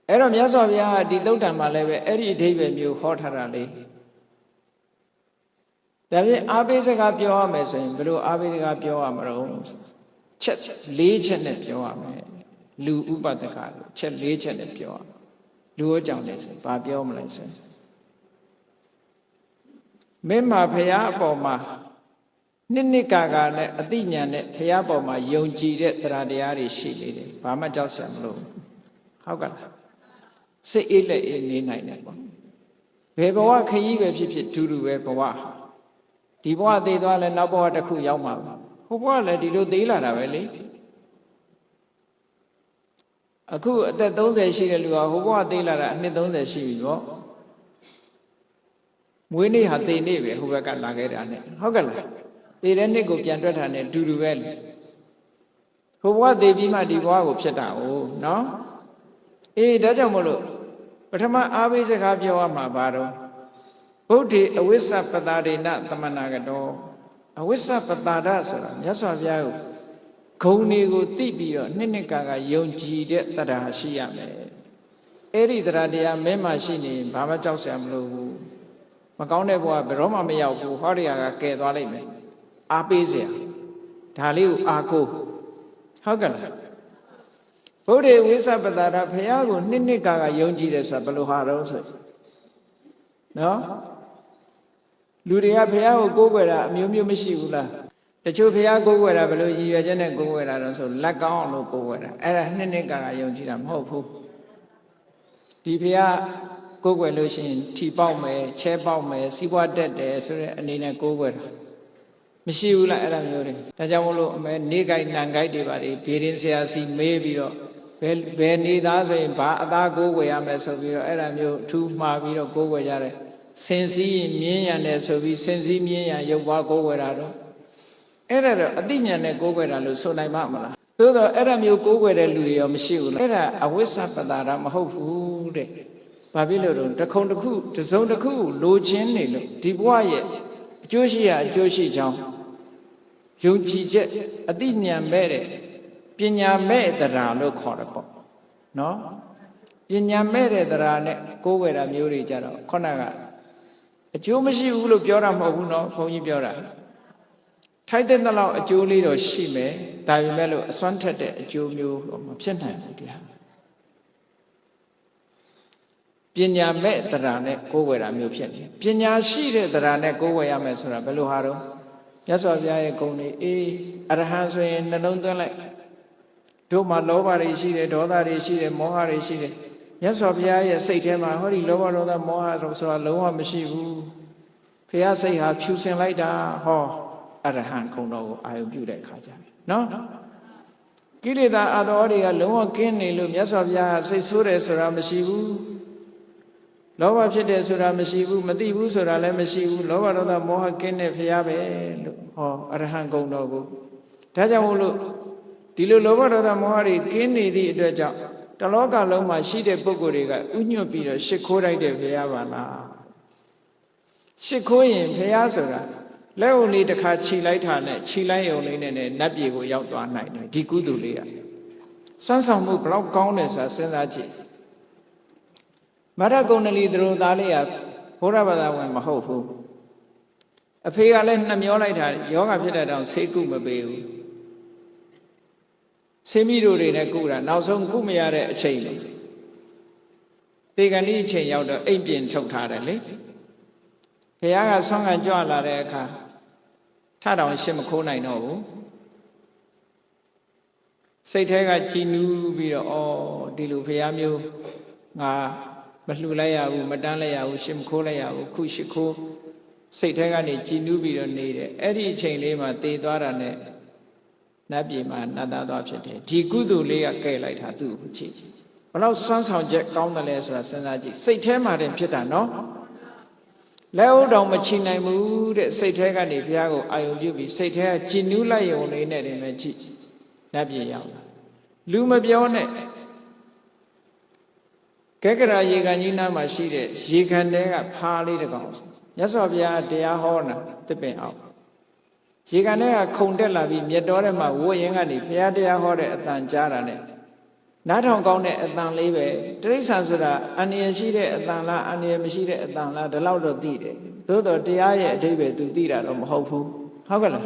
အဲ့တော့မြတ်စွာဘုရားကဒီသုတ်တံမှာလည်းပဲအဲ့ဒီအဓိပ္ပာယ်မျိုးဟောထားတာလေဒါဖြင့်အာဘိစကားပြောရမယ်ဆိုရင်ဘယ်လိုအာဘိစကားပြောရမလို့ချက်၄ချက်နဲ့ပြောရမယ်လူဥပဒကလို့ချက်၄ချက်နဲ့ပြောရမယ်လူအကြောင်းနဲ့ဆိုဘာပြောမလဲဆိုရင်မင်းမှာဘုရားအပေါ်မှာနှစ်ကာနဲ့အတိညာနဲ့ဘုရားပေါ်မှာယုံကြည်တဲ့တရားတရားတွေရှိနေတယ်ဘာမှကြောက်စရာမလိုဟုတ်ကဲ့စိတ်အေးလက်အေးနေနိုင်တယ်ပေါ့ဘယ်ဘဝခရီးပဲဖြစ်ဖြစ်တူတူပဲဘဝဒီဘဝသိသွားလဲနောက်ဘဝတစ်ခုရောက်မှာဟိုဘဝလည်းဒီလိုသိလာတာပဲလေအခုအသက်30ရှိတဲ့လူကဟိုဘဝသိလာတာအနှစ်30ရှိပြီပေါ့မွေးနေ့ဟာသိနေပဲဟိုဘက်ကလာခဲ့တာနဲ့ဟုတ်ကဲ့လားသိတဲ့နှစ်ကိုပြန်တွက်တာနဲ့တူတူပဲလေဟိုဘဝသိပြီးမှဒီဘဝကိုဖြစ်တာ哦နော်အေးဒါကြောင့်မို့လို့ပထမအာဘိစကားပြောရမှာဘာတော့ဗုဒ္ဓေအဝိစ္စပတာဒေနသမဏဂတောအဝိစ္စပတာဒဆိုတာမြတ်စွာဘုရားကိုဂုဏ်တွေကိုသိပြီးတော့နှစ်ကာယုံကြည်တဲ့တရားရှိရမယ်အဲ့ဒီတရားတရားမင်းမှရှိနေရင်ဘာမှကြောက်စရာမလိုဘူးမကောင်းတဲ့ဘဝဘယ်တော့မှမရောက်ဘူးဟောဒီဟာကကယ်သွားလိမ့်မယ်အားပေးစရာဒါလေးကိုအားကိုဟုတ်ကဲ့လားဗုဒ္ဓေဝိစ္စပတာဒဘုရားကိုနှစ်ကာယုံကြည်တယ်ဆိုတာဘယ်လိုဟာတော့ဆိုနော်လူတွေကဘုရားကိုကိုးကွယ်တာအမျိုးမျိုးမရှိဘူးလားတချို့ဘုရားကိုးကွယ်တာဘယ်လိုရည်ရွယ်ချက်နဲ့ကိုးကွယ်တာတော့ဆိုလက်ကောင်းအောင်လို့ကိုးကွယ်တာအဲ့ဒါနှစ်ကာယုံကြည်တာမဟုတ်ဘူးဒီဘုရားကိုးကွယ်လို့ရှိရင်ထီပေါက်မယ်ချဲပေါက်မယ်စီးပွားတက်တယ်ဆိုတဲ့အနေနဲ့ကိုးကွယ်တာမရှိဘူးလားအဲ့ဒါမျိုးတွေဒါကြောင့်မို့လို့အမဲနေကြိုက်နံကြိုက်တွေပါလေဘေးရင်ဆရာစီမေးပြီးတော့ဘယ်နေသားဆိုရင်ဘာအသားကိုးကွယ်ရမယ်ဆိုပြီးတော့အဲ့ဒါမျိုးထူးမှားပြီးတော့ကိုးကွယ်ကြတယ်စင်စည်းမြင်းရံတယ်ဆိုပြီးစင်စည်းမြင်းရံရုပ်ပွားကိုးကွယ်တာတော့အဲ့ဒါတော့အတိညာနဲ့ကိုးကွယ်တာလို့ဆိုနိုင်မှာမလားသို့တော့အဲ့ဒါမျိုးကိုးကွယ်တဲ့လူတွေရောမရှိဘူးလားအဲ့ဒါအဝိစ္စပတာဒမဟုတ်ဘူးတဲ့ဘာဖြစ်လို့တော့တခုံတစ်ခုတစ်စုံတစ်ခုလိုချင်နေလို့ဒီဘဝရဲ့အကျိုးရှိရာအကျိုးရှိကြောင်းယုံကြည်ချက်အတိညာမဲ့တဲ့ပညာမဲ့တရားလို့ခေါ်တယ်ပေါ့နော်ပညာမဲ့တဲ့တရားနဲ့ကိုးကွယ်တာမျိုးတွေကြတော့ခုနကအကျိုးမရှိဘူးလို့ပြောတာမဟုတ်ဘူးနော်ဘုန်းကြီးပြောတာထိုက်တဲ့လောက်အကျိုးလေးတော့ရှိမယ်ဒါပေမဲ့လို့အစွမ်းထက်တဲ့အကျိုးမျိုးတော့မဖြစ်နိုင်ဘူးတရားပညာမဲ့တရားနဲ့ကိုးကွယ်တာမျိုးဖြစ်နေပညာရှိတဲ့တရားနဲ့ကိုးကွယ်ရမယ်ဆိုတာဘယ်လိုဟာတော့မြတ်စွာဘုရားရဲ့ဂုဏ်တွေအေးအရဟံဆိုရင်နှလုံးသွင်းလိုက်တို့မှာလောဘတွေရှိတယ်ဒေါသတွေရှိတယ်မောဟတွေရှိတယ်မြတ်စွာဘုရားရဲ့စိတ်ထဲမှာဟောဒီလောဘဒေါသမောဟတို့ဆိုတာလုံးဝမရှိဘူးဘုရားစိတ်ဟာဖြူစင်လိုက်တာဟောအရဟံခုံတော်ကိုအာယုပြုတဲ့အခါကျနော်ကိလေသာအတော်တွေကလုံးဝကင်းနေလို့မြတ်စွာဘုရားစိတ်ဆိုးတယ်ဆိုတာမရှိဘူးလောဘဖြစ်တယ်ဆိုတာမရှိဘူးမသိဘူးဆိုတာလည်းမရှိဘူးလောဘဒေါသမောဟကင်းတဲ့ဘုရားပဲလို့ဟောအရဟံခုံတော်ကိုဒါကြောင့်မို့လို့ဒီလိုလောဘဒေါသမောဟတွေကင်းနေသည့်အတွက်ကြောင့်တလောကလုံးမှာရှိတဲ့ပုဂ္ဂိုလ်တွေကဥညွတ်ပြီးတော့ရှ िख ိုးလိုက်တဲ့ဘုရားပါလားရှ िख ိုးရင်ဘုရားဆိုတာလက်ုံလေးတစ်ခါခြိလိုက်တာနဲ့ခြိလိုက်ရုံလေးနဲ့နတ်ပြည်ကိုရောက်သွားနိုင်တယ်ဒီကုသိုလ်လေးကစွမ်းဆောင်မှုဘလောက်ကောင်းတယ်ဆိုတာစဉ်းစားကြည့်မရဂုဏလီသူတို့သားလေးကဘုရားဘာသာဝင်မဟုတ်ဘူးအဖေကလည်းနှမျောလိုက်တာယောဂဖြစ်တဲ့တောင်ဆေးကုမပေးဘူးဆေးမိတို့တွေနဲ့ကုတာနောက်ဆုံးကုမရတဲ့အချိန်တေဂဏိအချိန်ရောက်တော့အိမ်ပြင်ထုတ်ထားတယ်လေဘုရားကဆောင်းကန်ကြွလာတဲ့အခါထတောင်ရှစ်မခိုးနိုင်တော့ဘူး စိတ်แท้ကကြည်နူးပြီးတော့ဒီလိုဖရာမျိုးငါမလှူလိုက်ရဘူးမတန်းလိုက်ရဘူးရှစ်မခိုးလိုက်ရဘူးခုရှစ်ခိုးစိတ်แท้ကနေကြည်နူးပြီးတော့နေတယ်အဲ့ဒီအချိန်လေးမှာတည်သွားတာနဲ့နတ်ပြည်မှာနတ်သားသွားဖြစ်တယ်ဒီကုသိုလ်လေးကကဲလိုက်တာသူ့ကိုကြည့်ဘလောက်စွမ်းဆောင်ချက်ကောင်းတယ်လဲဆိုတာစဉ်းစားကြည့်စိတ်แท้မှာတင်ဖြစ်တာနော်လက်ဥတော်မချီနိုင်ဘူးတဲ့စိတ်แท้ကနေဘုရားကိုအာယုံပြုပြီးစိတ်แท้ကကြည်နူးလိုက်ရုံလေးနဲ့တည်းပဲကြည့်နတ်ပြည်ရောက်လာလူမပြောနဲ့ကဲကရာရေကန်ကြီးနားမှာရှိတဲ့ရေကန်တဲကဖားလေးတစ်ကောင်မြတ်စွာဘုရားတရားဟောတာတစ်ပင်အောင်ရေကန်ထဲကခုန်တက်လာပြီးမြတ်တော်ထဲမှာဝိုးရင်ကနေဘုရားတရားဟောတဲ့အတန်ကြားတာနဲ့နားထောင်ကောင်းတဲ့အတန်လေးပဲတိရစ္ဆာန်ဆိုတာအန္တရာယ်ရှိတဲ့အတန်လားအန္တရာယ်မရှိတဲ့အတန်လားဒီလောက်တော့သိတယ်သို့တော့တရားရဲ့အဓိပ္ပာယ်သူသိတာတော့မဟုတ်ဘူးဟုတ်ကဲ့လား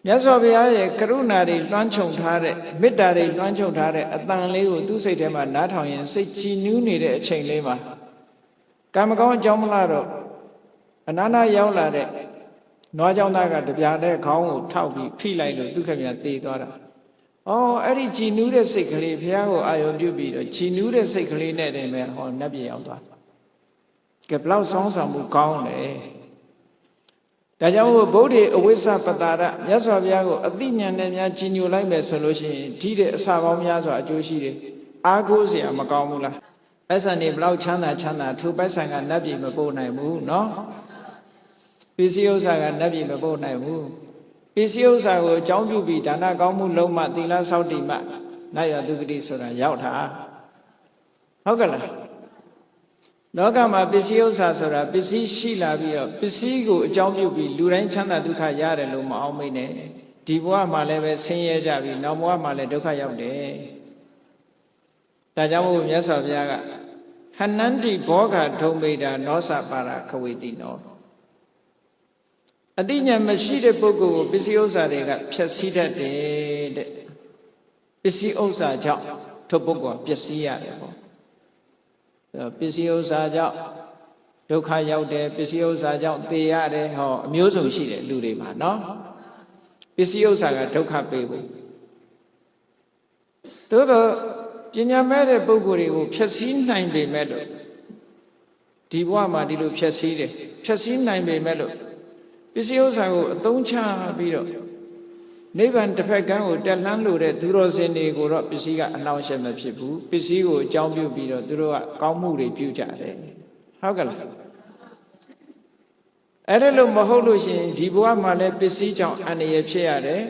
မြတ်စွာဘုရားရဲ့ကရုဏာတွေလွှမ်းခြုံထားတဲ့မေတ္တာတွေလွှမ်းခြုံထားတဲ့အတန်လေးကိုသူ့စိတ်ထဲမှာနားထောင်ရင်စိတ်ကြည်နူးနေတဲ့အချိန်လေးမှာကံမကောင်းအကြောင်းမလားတော့အနာနာရောက်လာတဲ့နွားကြောင့်သားကတပြားတဲ့ခေါင်းကိုထောက်ပြီးဖိလိုက်လို့ဒုက္ခမြတ်သေသွားတာအဲ့ဒီကြည်နူးတဲ့စိတ်ကလေးဘုရားကိုအာရုံပြုပြီးတော့ကြည်နူးတဲ့စိတ်ကလေးနဲ့တည်းပဲနတ်ပြည်ရောက်သွားကဲဘလောက်ဆောင်းဆောင်မှုကောင်းလဲဒါကြောင့်ဗုဒ္ဓေအဝိဇ္ဇပတာရမြတ်စွာဘုရားကိုအသိဉာဏ်နဲ့များကြည်ညိုလိုက်မယ်ဆိုလို့ရှိရင်ဒီတဲ့အစာပေါင်းများစွာအကျိုးရှိတယ်အားကိုးเสียမကောင်းဘူးလားပိုက်ဆံနေဘလောက်ချမ်းသာထိုပိုက်ဆံကနတ်ပြည်မပို့နိုင်ဘူးနော်ပစ္စည်းဥစ္စာကနတ်ပြည်မပို့နိုင်ဘူးပစ္စည်းဥစ္စာကိုအကြောင်းပြုပြီးဒါနကောင်းမှုလုံးမှသီလဆောက်တည်မှနတ်ရသုဂတိဆိုတာရောက်တာဟုတ်ကဲ့လားလောကမှာပစ္စည်းဥစ္စာဆိုတာပစ္စည်းရှိလာပြီးတော့ပစ္စည်းကိုအကြောင်းပြုပြီးလူတိုင်းချမ်းသာဒုက္ခရတယ်လို့မအောင်မိနဲ့ဒီဘဝမှာလည်းပဲဆင်းရဲကြပြီးနောက်ဘဝမှာလည်းဒုက္ခရောက်တယ်ဒါကြောင့်မို့မြတ်စွာဘုရားကဟနန္တိဘောဂဒုံမိတာနောစပါရခဝေတိနောအတိညာမရှိတဲ့ပုဂ္ဂိုလ်ကိုပစ္စည်းဥစ္စာတွေကဖျက်ဆီးတတ်တယ်တဲ့ပစ္စည်းဥစ္စာကြောင့်ထိုပုဂ္ဂိုလ်ကပျက်စီးရတယ်ပေါ့ပစ္စည်းဥစ္စာကြောင့်ဒုက္ခရောက်တယ်ပစ္စည်းဥစ္စာကြောင့်သေရတယ်အမျိုးစုံရှိတယ်လူတွေမှာနော်ပစ္စည်းဥစ္စာကဒုက္ခပေးဖို့သို့တော့ပညာမဲ့တဲ့ပုဂ္ဂိုလ်တွေကိုဖျက်ဆီးနိုင်ပေမဲ့လို့ဒီဘဝမှာဒီလိုဖျက်ဆီးတယ်ဖျက်ဆီးနိုင်ပေမဲ့လို့ပစ္စည်းဥစ္စာကိုအသုံးချပြီးတော့နိဗ္ဗာန်တစ်ဖက်ကန်းကိုတက်လှမ်းလို့တဲ့သူတော်စင်တွေကိုတော့ပစ္စည်းကအနှောင့်အယှက်မဖြစ်ဘူးပစ္စည်းကိုအကြောင်းပြုပြီးတော့သူတို့ကကောင်းမှုတွေပြုကြတယ်ဟုတ်ကဲ့လားအဲ့ဒါလို့မဟုတ်လို့ရှိရင်ဒီဘဝမှာလည်းပစ္စည်းကြောင့်အန္တရာယ်ဖြစ်ရတယ်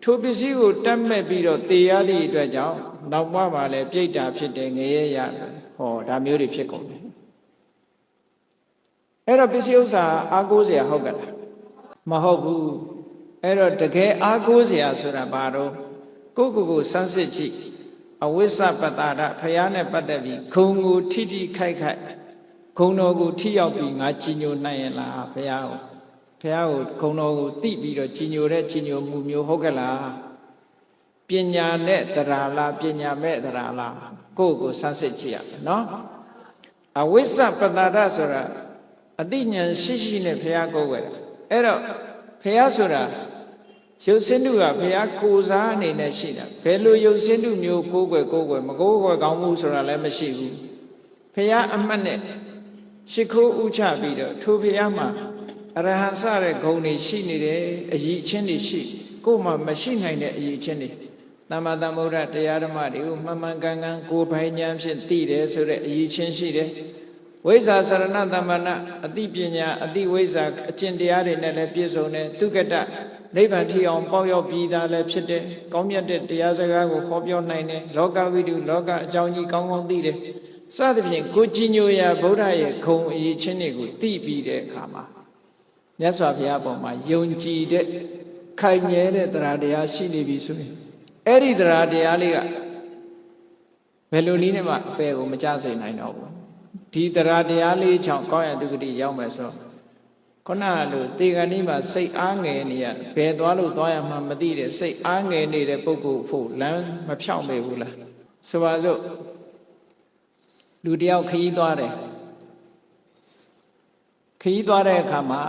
ထိုပစ္စည်းကိုတတ်မဲ့ပြီးတော့သေရသည့်အတွက်ကြောင့်နောက်ဘဝမှာလည်းပြိတ္တာဖြစ်တယ်ငရဲရတယ်ဒါမျိုးတွေဖြစ်ကုန်တယ်အဲ့တော့ပစ္စည်းဥစ္စာအားကိုးเสียဟုတ်ကဲ့လားမဟုတ်ဘူးအဲ့တော့တကယ်အားကိုးเสียဆိုတာဘာတော့ကိုယ်စမ်းစစ်ကြည့်အဝိဇ္ဇပတာရဖယားနဲ့ပတ်သက်ပြီးဂုံကိုထိထိခိုက်ခိုက်ဂုံတော်ကိုထိရောက်ပြီးငါကြည်ညိုနိုင်ရင်လားဘုရားကိုဂုံတော်ကိုသိပြီးတော့ကြည်ညိုတဲ့ကြည်ညိုမှုမျိုးဟုတ်ကဲ့လားပညာနဲ့တရာလားပညာမဲ့တရာလားကိုယ်စမ်းစစ်ကြည့်ရမယ်နော်အဝိဇ္ဇပတာရဆိုတာအတိညာရှိနဲ့ဘုရားကိုယ်ွယ်တာအဲ့တော့ဘုရားဆိုတာရုပ်စင်းတုကဘုရားကိုယ်စားအနေနဲ့ရှိတာဘယ်လိုရုပ်စင်းတုမျိုးကိုယ်ွယ်မကိုယ်ွယ်ကောင်းမှုဆိုတာလည်းမရှိဘူးဘုရားအမှတ်နဲ့ရှ िख ိုးဥချပြီးတော့ထိုဘုရားမှာအရဟံစတဲ့ဂုဏ်တွေရှိနေတယ်အရည်အချင်းတွေရှိကိုယ်မှမရှိနိုင်တဲ့အရည်အချင်းတွေသမ္မာသမ္ဗုဒ္ဓတရားဓမ္မတွေကိုမှန်မှန်ကန်ကန်ကိုယ်ပိုင်ဉာဏ်ဖြင့်သိတယ်ဆိုတဲ့အရည်အချင်းရှိတယ်ဝိဇ္ဇာစရဏသမ္မာနအတိပညာအတိဝိဇ္ဇာအကျင့်တရားတွေနဲ့လည်းပြည့်စုံတယ်သူကတနိဗ္ဗာန်ထီအောင်ပေါရောက်ပြီးသားလည်းဖြစ်တယ်ကောင်းမြတ်တဲ့တရားစကားကိုခေါ်ပြောနိုင်တယ်လောကဝိတုလောကအကြောင်းကြီးကောင်းကောင်းသိတယ်စသဖြင့်ကိုကြည်ညိုရာဗုဒ္ဓရဲ့ဂုဏ်အရေးချင်းတွေကိုသိပြီးတဲ့အခါမှာမြတ်စွာဘုရားပေါ်မှာယုံကြည်တဲ့ခိုင်မြဲတဲ့တရားတရားရှိနေပြီဆိုရင်အဲ့ဒီတရားတရားလေးကဘယ်လိုနည်းနဲ့မှအပယ်ကိုမကျစေနိုင်တော့ဘူးဒီတရားတရားလေးကြောင့်ကောင်းရတုဂတိရောက်မယ်ဆိုခုနကလိုတေဂဏီမှာစိတ်အားငယ်နေရဘယ်သွားလို့သွားရမှမသိတဲ့စိတ်အားငယ်နေတဲ့ပုဂ္ဂိုလ်ဖို့လမ်းမဖြောင့်ပေဘူးလားဆိုပါစို့လူတယောက်ခရီးသွားတယ်ခရီးသွားတဲ့အခါမှာ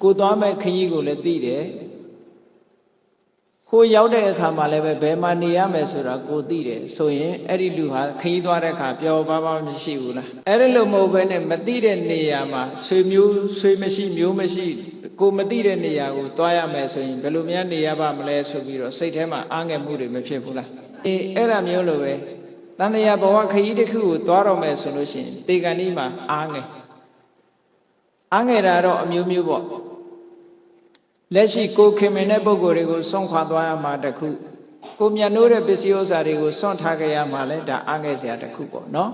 ကိုသွားမဲ့ခရီးကိုလည်းသိတယ် ဟိုရောက်တဲ့အခါမှာလည်းပဲဘယ်မှာနေရမယ်ဆိုတာကိုသိတယ်ဆိုရင်အဲ့ဒီလူဟာခရီးသွားတဲ့အခါပျော်ပါပါမရှိဘူးလားအဲ့ဒီလိုမဟုတ်ဘဲနဲ့မသိတဲ့နေရာမှာဆွေမရှိမျိုးမရှိကိုမသိတဲ့နေရာကိုသွားရမယ်ဆိုရင်ဘယ်လိုများနေရပါမလဲဆိုပြီးတော့စိတ်ထဲမှာအားငယ်မှုတွေမဖြစ်ဘူးလားအဲ့ဒါမျိုးလိုပဲတန်တရားဘဝခရီးတစ်ခုကိုသွားတော့မယ်ဆိုလို့ရှိရင်တေကန်ဒီမှာအားငယ်တာတော့အမျိုးမျိုးပေါ့လက်ရှိကိုခင်မင်တဲ့ပုဂ္ဂိုလ်တွေကိုစွန့်ခွာသွားရမှာတခုကိုမြတ်နိုးတဲ့ပစ္စည်းဥစ္စာတွေကိုစွန့်ထားကြရမှာလဲဒါအားငယ်စရာတခုပေါ့နော်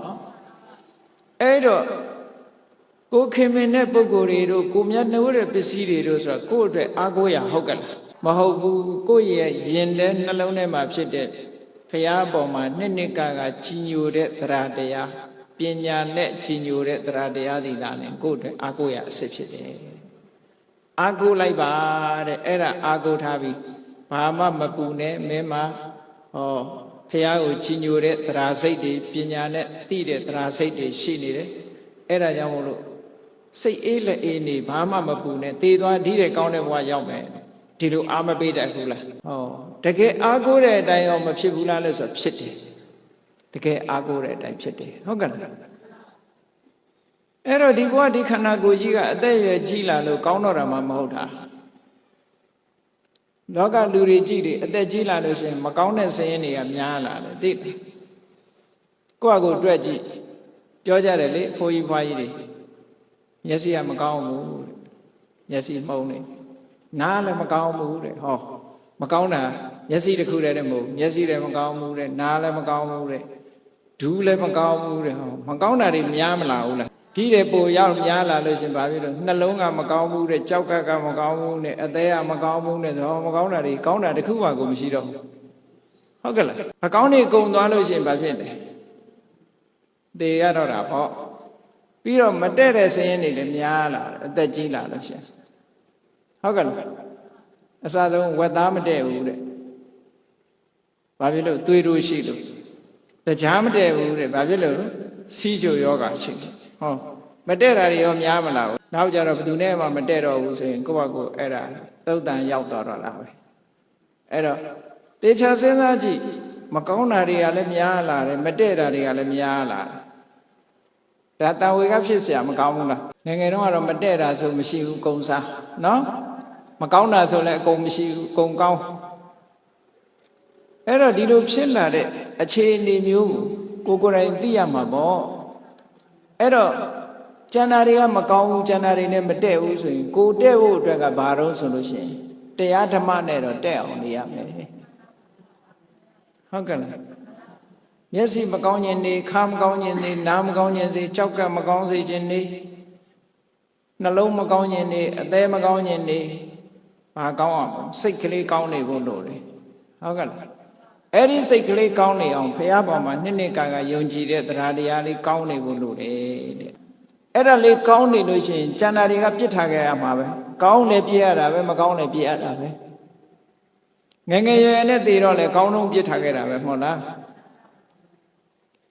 အဲ့တော့ကိုခင်မင်တဲ့ပုဂ္ဂိုလ်တွေတို့ကိုမြတ်နိုးတဲ့ပစ္စည်းတွေတို့ဆိုတာကိုယ့်အတွက်အားကိုးရဟုတ်ကလားမဟုတ်ဘူးကိုယ့်ရဲ့ရင်ထဲနှလုံးထဲမှာဖြစ်တဲ့ဘုရားပေါ်မှာနှစ်ကကြီးညိုတဲ့သရတရားပညာနဲ့ကြီးညိုတဲ့သရတရားတွေသာလည်းကိုယ့်အတွက်အားကိုးရအစစ်ဖြစ်တယ်အားကိုးလိုက်ပါတဲ့အဲ့ဒါအားကိုးထားပြီးဘာမှမပူနဲ့မင်းမဟောဘုရားကိုကြီးညိုတဲ့သရစိတ်တွေပညာနဲ့သိတဲ့သရစိတ်တွေရှိနေတယ်အဲ့ဒါကြောင့်မို့လို့စိတ်အေးလက်အေးနေဘာမှမပူနဲ့တေးသွားဒီတဲ့ကောင်းတဲ့ဘဝရောက်မယ်ဒီလိုအားမပေးတတ်ဘူးလားဟောတကယ်အားကိုးတဲ့အတိုင်းရောမဖြစ်ဘူးလားလို့ဆိုဖြစ်တယ်တကယ်အားကိုးတဲ့အတိုင်းဖြစ်တယ်ဟုတ်ကဲ့လားအဲ့တော့ဒီဘဝဒီခန္ဓာကိုယ်ကြီးကအသက်အရွယ်ကြီးလာလို့ကောင်းတော့တာမှမဟုတ်တာလောကလူတွေကြည့်တယ်အသက်ကြီးလာလို့ရှိရင်မကောင်းတဲ့စိတ်ရင်းတွေကများလာတယ်သိတယ်ကိုယ့်အကိုတွေ့ကြည့်ပြောကြတယ်လေဖိုးကြီးဖွားကြီးတွေမျက်စိကမကောင်းဘူးမျက်စိမှုံနေနားလည်းမကောင်းဘူးတဲ့ဟောမကောင်းတာမျက်စိတစ်ခုတည်းနဲ့မဟုတ်မျက်စိလည်းမကောင်းဘူးတဲ့နားလည်းမကောင်းဘူးတဲ့ဒူးလည်းမကောင်းဘူးတဲ့ဟောမကောင်းတာတွေများမလာဘူးလားဒီတဲ့ပိုရောက်များလာလို့ရှင်ဘာဖြစ်လို့နှလုံးကမကောင်းဘူးတဲ့ကြောက်ကမကောင်းဘူးနဲ့အသေးကမကောင်းဘူးနဲ့ဆိုမကောင်းတာတွေကောင်းတာတစ်ခုမှကိုမရှိတော့ဟုတ်ကဲ့လားအကောင်းတွေကုံသွားလို့ရှင်ဘာဖြစ်လဲသေရတော့တာပေါ့ပြီးတော့မတဲ့တဲ့ဆင်းရဲတွေလည်းများလာတယ်အသက်ကြီးလာလို့ရှင်ဟုတ်ကဲ့လားအစဆုံးဝက်သားမတဲ့ဘူးတဲ့ဘာဖြစ်လို့သွေးတို့ရှိလို့တရားမတဲ့ဘူးတဲ့ဘာဖြစ်လို့စီးကြိုယောဂရှိတယ်ဟောမတဲ့တာတွေရောများမလားဘူးနောက်ကြတော့ဘယ်သူနဲ့မှမတဲ့တော့ဘူးဆိုရင်ကိုယ့်ဘက်ကိုအဲ့ဒါသုတ်တန်ရောက်တော့တာပဲအဲ့တော့တေချာစဉ်းစားကြည့်မကောင်းတာတွေကလည်းများလာတယ်မတဲ့တာတွေကလည်းများလာတယ်ဒါတန်ဝေကဖြစ်เสียမကောင်းဘူးလားငယ်ငယ်တုန်းကတော့မတဲ့တာဆိုမရှိဘူးကုံစားနော်မကောင်းတာဆိုလည်းအကုန်မရှိဘူးကုံကောင်းအဲ့တော့ဒီလိုဖြစ်လာတဲ့အခြေအနေမျိုးကိုယ်တိုင်သိရမှာပေါ့အဲ့တော့ကျန်တာတွေကမကောင်းဘူးကျန်တာတွေနဲ့မတည့်ဘူးဆိုရင်ကိုတဲ့ဖို့အတွက်ကဘာတော့ဆိုလို့ရှိရင်တရားဓမ္မနဲ့တော့တဲ့အောင်နေရမယ်ဟုတ်ကဲ့လားမျက်စိမကောင်းခြင်းနေခါမကောင်းခြင်းနေနားမကောင်းခြင်းစေကြောက်ကမကောင်းစေခြင်းနေနှလုံးမကောင်းခြင်းနေအသေးမကောင်းခြင်းနေဘာကောင်းအောင်စိတ်ကလေးကောင်းနေဖို့လိုတယ်ဟုတ်ကဲ့လားအဲ့ဒီစိတ်ကလေးကောင်းနေအောင်ဘုရားပေါ်မှာနှစ်ကယုံကြည်တဲ့တရားတရားလေးကောင်းနေဖို့လိုတယ်တဲ့အဲ့ဒါလေးကောင်းနေလို့ရှိရင်ကျန်တာတွေကပြစ်ထားခဲ့ရမှာပဲကောင်းလည်းပြစ်ရတာပဲမကောင်းလည်းပြစ်ရတာပဲငယ်ငယ်ရွယ်နဲ့သေတော့လေကောင်းတော့ပြစ်ထားခဲ့တာပဲမဟုတ်လား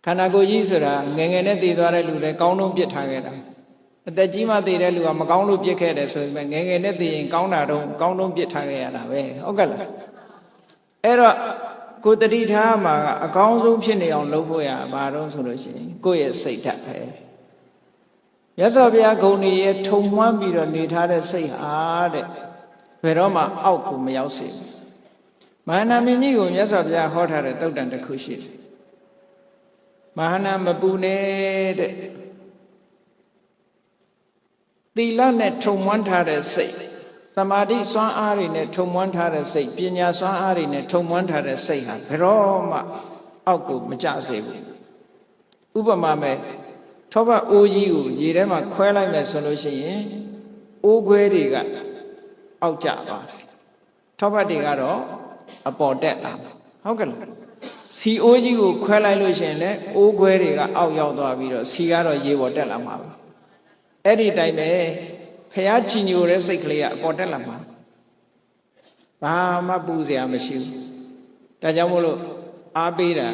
ခန္ဓာကိုယ်ကြီးဆိုတာငယ်ငယ်နဲ့သေသွားတဲ့လူလည်းကောင်းတော့ပြစ်ထားခဲ့တာအသက်ကြီးမှသေတဲ့လူကမကောင်းလို့ပြစ်ခဲ့တယ်ဆိုရင်ငယ်ငယ်နဲ့သေရင်ကောင်းတာတော့ကောင်းတော့ပြစ်ထားခဲ့ရတာပဲဟုတ်ကဲ့လားအဲ့တော့ကိုတတိထားမှာကအကောင်းဆုံးဖြစ်နေအောင်လုပ်ဖို့ရဘာတော့ဆိုလို့ရှိရင်ကိုယ့်ရဲ့စိတ်ဓာတ်ပဲမြတ်စွာဘုရားဂုဏ်တွေရဲ့ထုံမှန်းပြီးတော့နေထားတဲ့စိတ်ဟာတဲ့ဘယ်တော့မှအောက်ကိုမရောက်စေဘူးမဟာနာမင်းကြီးကိုမြတ်စွာဘုရားဟောထားတဲ့သုတ်တန်တစ်ခုရှိတယ်မဟာနာမပူနဲ့တဲ့သီလနဲ့ထုံမှန်းထားတဲ့စိတ်သမာဓိစွမ်းအားတွေနဲ့ထုံမွမ်းထားတဲ့စိတ်ပညာစွမ်းအားတွေနဲ့ထုံမွမ်းထားတဲ့စိတ်ဟာဘယ်တော့မှအောက်ကိုမကျစေဘူးဥပမာမဲ့ထောပတ်အိုးကြီးကိုရေထဲမှာခွဲလိုက်မယ်ဆိုလို့ရှိရင်အိုးခွဲတွေကအောက်ကျပါတယ်ထောပတ်တွေကတော့အပေါ်တက်လာဟုတ်ကဲ့လားစီအိုးကြီးကိုခွဲလိုက်လို့ရှိရင်လည်းအိုးခွဲတွေကအောက်ရောက်သွားပြီးတော့စီကတော့ရေပေါ်တက်လာမှာပဲအဲ့ဒီတိုင်းပဲဖះချီညိုတဲ့စိတ်ကလေးကအပေါ်တက်လာမှာဘာမှပူစရာမရှိဘူးဒါကြောင့်မို့လို့အားပေးတာ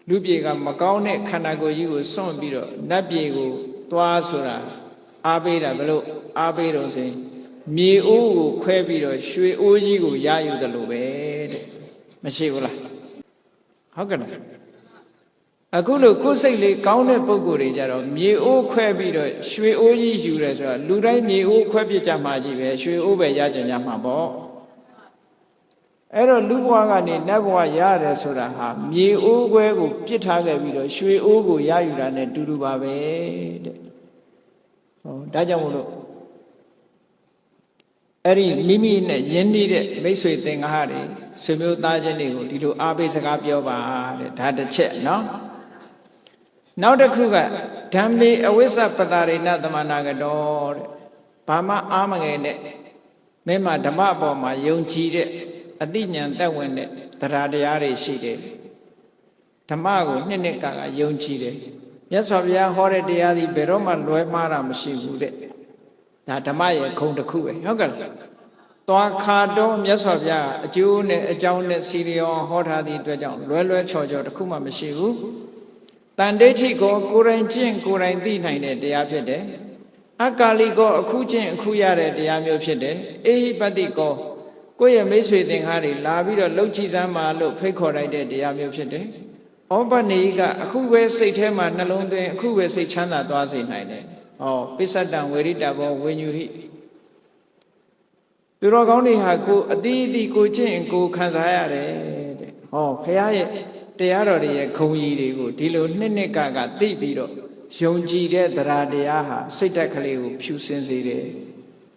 လူပြေကမကောင်းတဲ့ခန္ဓာကိုယ်ကြီးကိုစွန့်ပြီးတော့နတ်ပြေကိုသွားဆိုတာအားပေးတာဘလို့အားပေးတော့ဆိုရင် မြေအိုးကိုခွဲပြီးတော့ရွှေအိုးကြီးကိုရယူတယ်လို့ပဲတဲ့မရှိဘူးလားဟုတ်ကဲ့လားအခုလို့ကိုယ်စိတ်လေးကောင်းတဲ့ပုံကိုယ်တွေကြတော့မြေအိုးခွဲပြီးတော့ရွှေအိုးကြီးယူတယ်ဆိုတော့လူတိုင်းမြေအိုးခွဲပြကြမှာကြီးပဲရွှေအိုးပဲရကြကြမှာပေါ့အဲ့တော့လူဘဝကနေနတ်ဘဝရတယ်ဆိုတာဟာမြေအိုးခွဲကိုပြစ်ထားခဲ့ပြီးတော့ရွှေအိုးကိုရယူတာနဲ့တူတူပါပဲတဲ့ဟောဒါကြောင့်မို့လို့အဲ့ဒီမိမိနဲ့ယဉ်နေတဲ့မိတ်ဆွေသင်္ဃာတွေဆွေမျိုးသားချင်းတွေကိုဒီလိုအားပေးစကားပြောပါတဲ့ဒါတစ်ချက်နော်နောက်တစ်ခုကဓမ္မေအဝိဇ္ဇပတာရိဏသမနာကတော်တဲ့ဘာမှအားမငယ်နဲ့မင်းမဓမ္မအပေါ်မှာယုံကြည်တဲ့အသိဉာဏ်သက်ဝင်တဲ့တရားတရားတွေရှိတယ်ဓမ္မကိုနှစ်ကယုံကြည်တယ်မြတ်စွာဘုရားဟောတဲ့တရားသည်ဘယ်တော့မှလွဲမှားတာမရှိဘူးတဲ့ဒါဓမ္မရဲ့ခုံတစ်ခုပဲဟုတ်ကဲ့သွားခါတော့မြတ်စွာဘုရားအကျိုးနဲ့အကြောင်းနဲ့စီရီယောဟောထားသည့်အတွက်ကြောင့်လွဲချော်တစ်ခုမှမရှိဘူးတန်ဋိဋ္ဌိကိုကိုယ်တိုင်ကျင့်ကိုယ်တိုင်သိနိုင်တဲ့တရားဖြစ်တယ်အကာလိကောအခုကျင့်အခုရတဲ့တရားမျိုးဖြစ်တယ်အေဟိပတိကောကိုယ့်ရဲ့မိတ်ဆွေသင်္ဃာတွေလာပြီးတော့လှုပ်ကြည့်စမ်းပါလို့ဖိတ်ခေါ်လိုက်တဲ့တရားမျိုးဖြစ်တယ်ဩပနေကအခုပဲစိတ်ထဲမှာနှလုံးသွင်းအခုပဲစိတ်ချမ်းသာသွားစေနိုင်တယ်ဩပိဿတံဝေရိတဘောဝိညုဟိသူတော်ကောင်းတွေဟာကိုအတိအတိကိုကျင့်ကိုခံစားရတယ်တဲ့ဟောဘုရားရဲ့တရားတော်တွေရဲ့ခုံကြီးတွေကိုဒီလိုနှစ်ကသိပြီးတော့ယုံကြည်တဲ့တရားတရားဟာစိတ်ဓာတ်ကလေးကိုဖြူစင်စေတယ်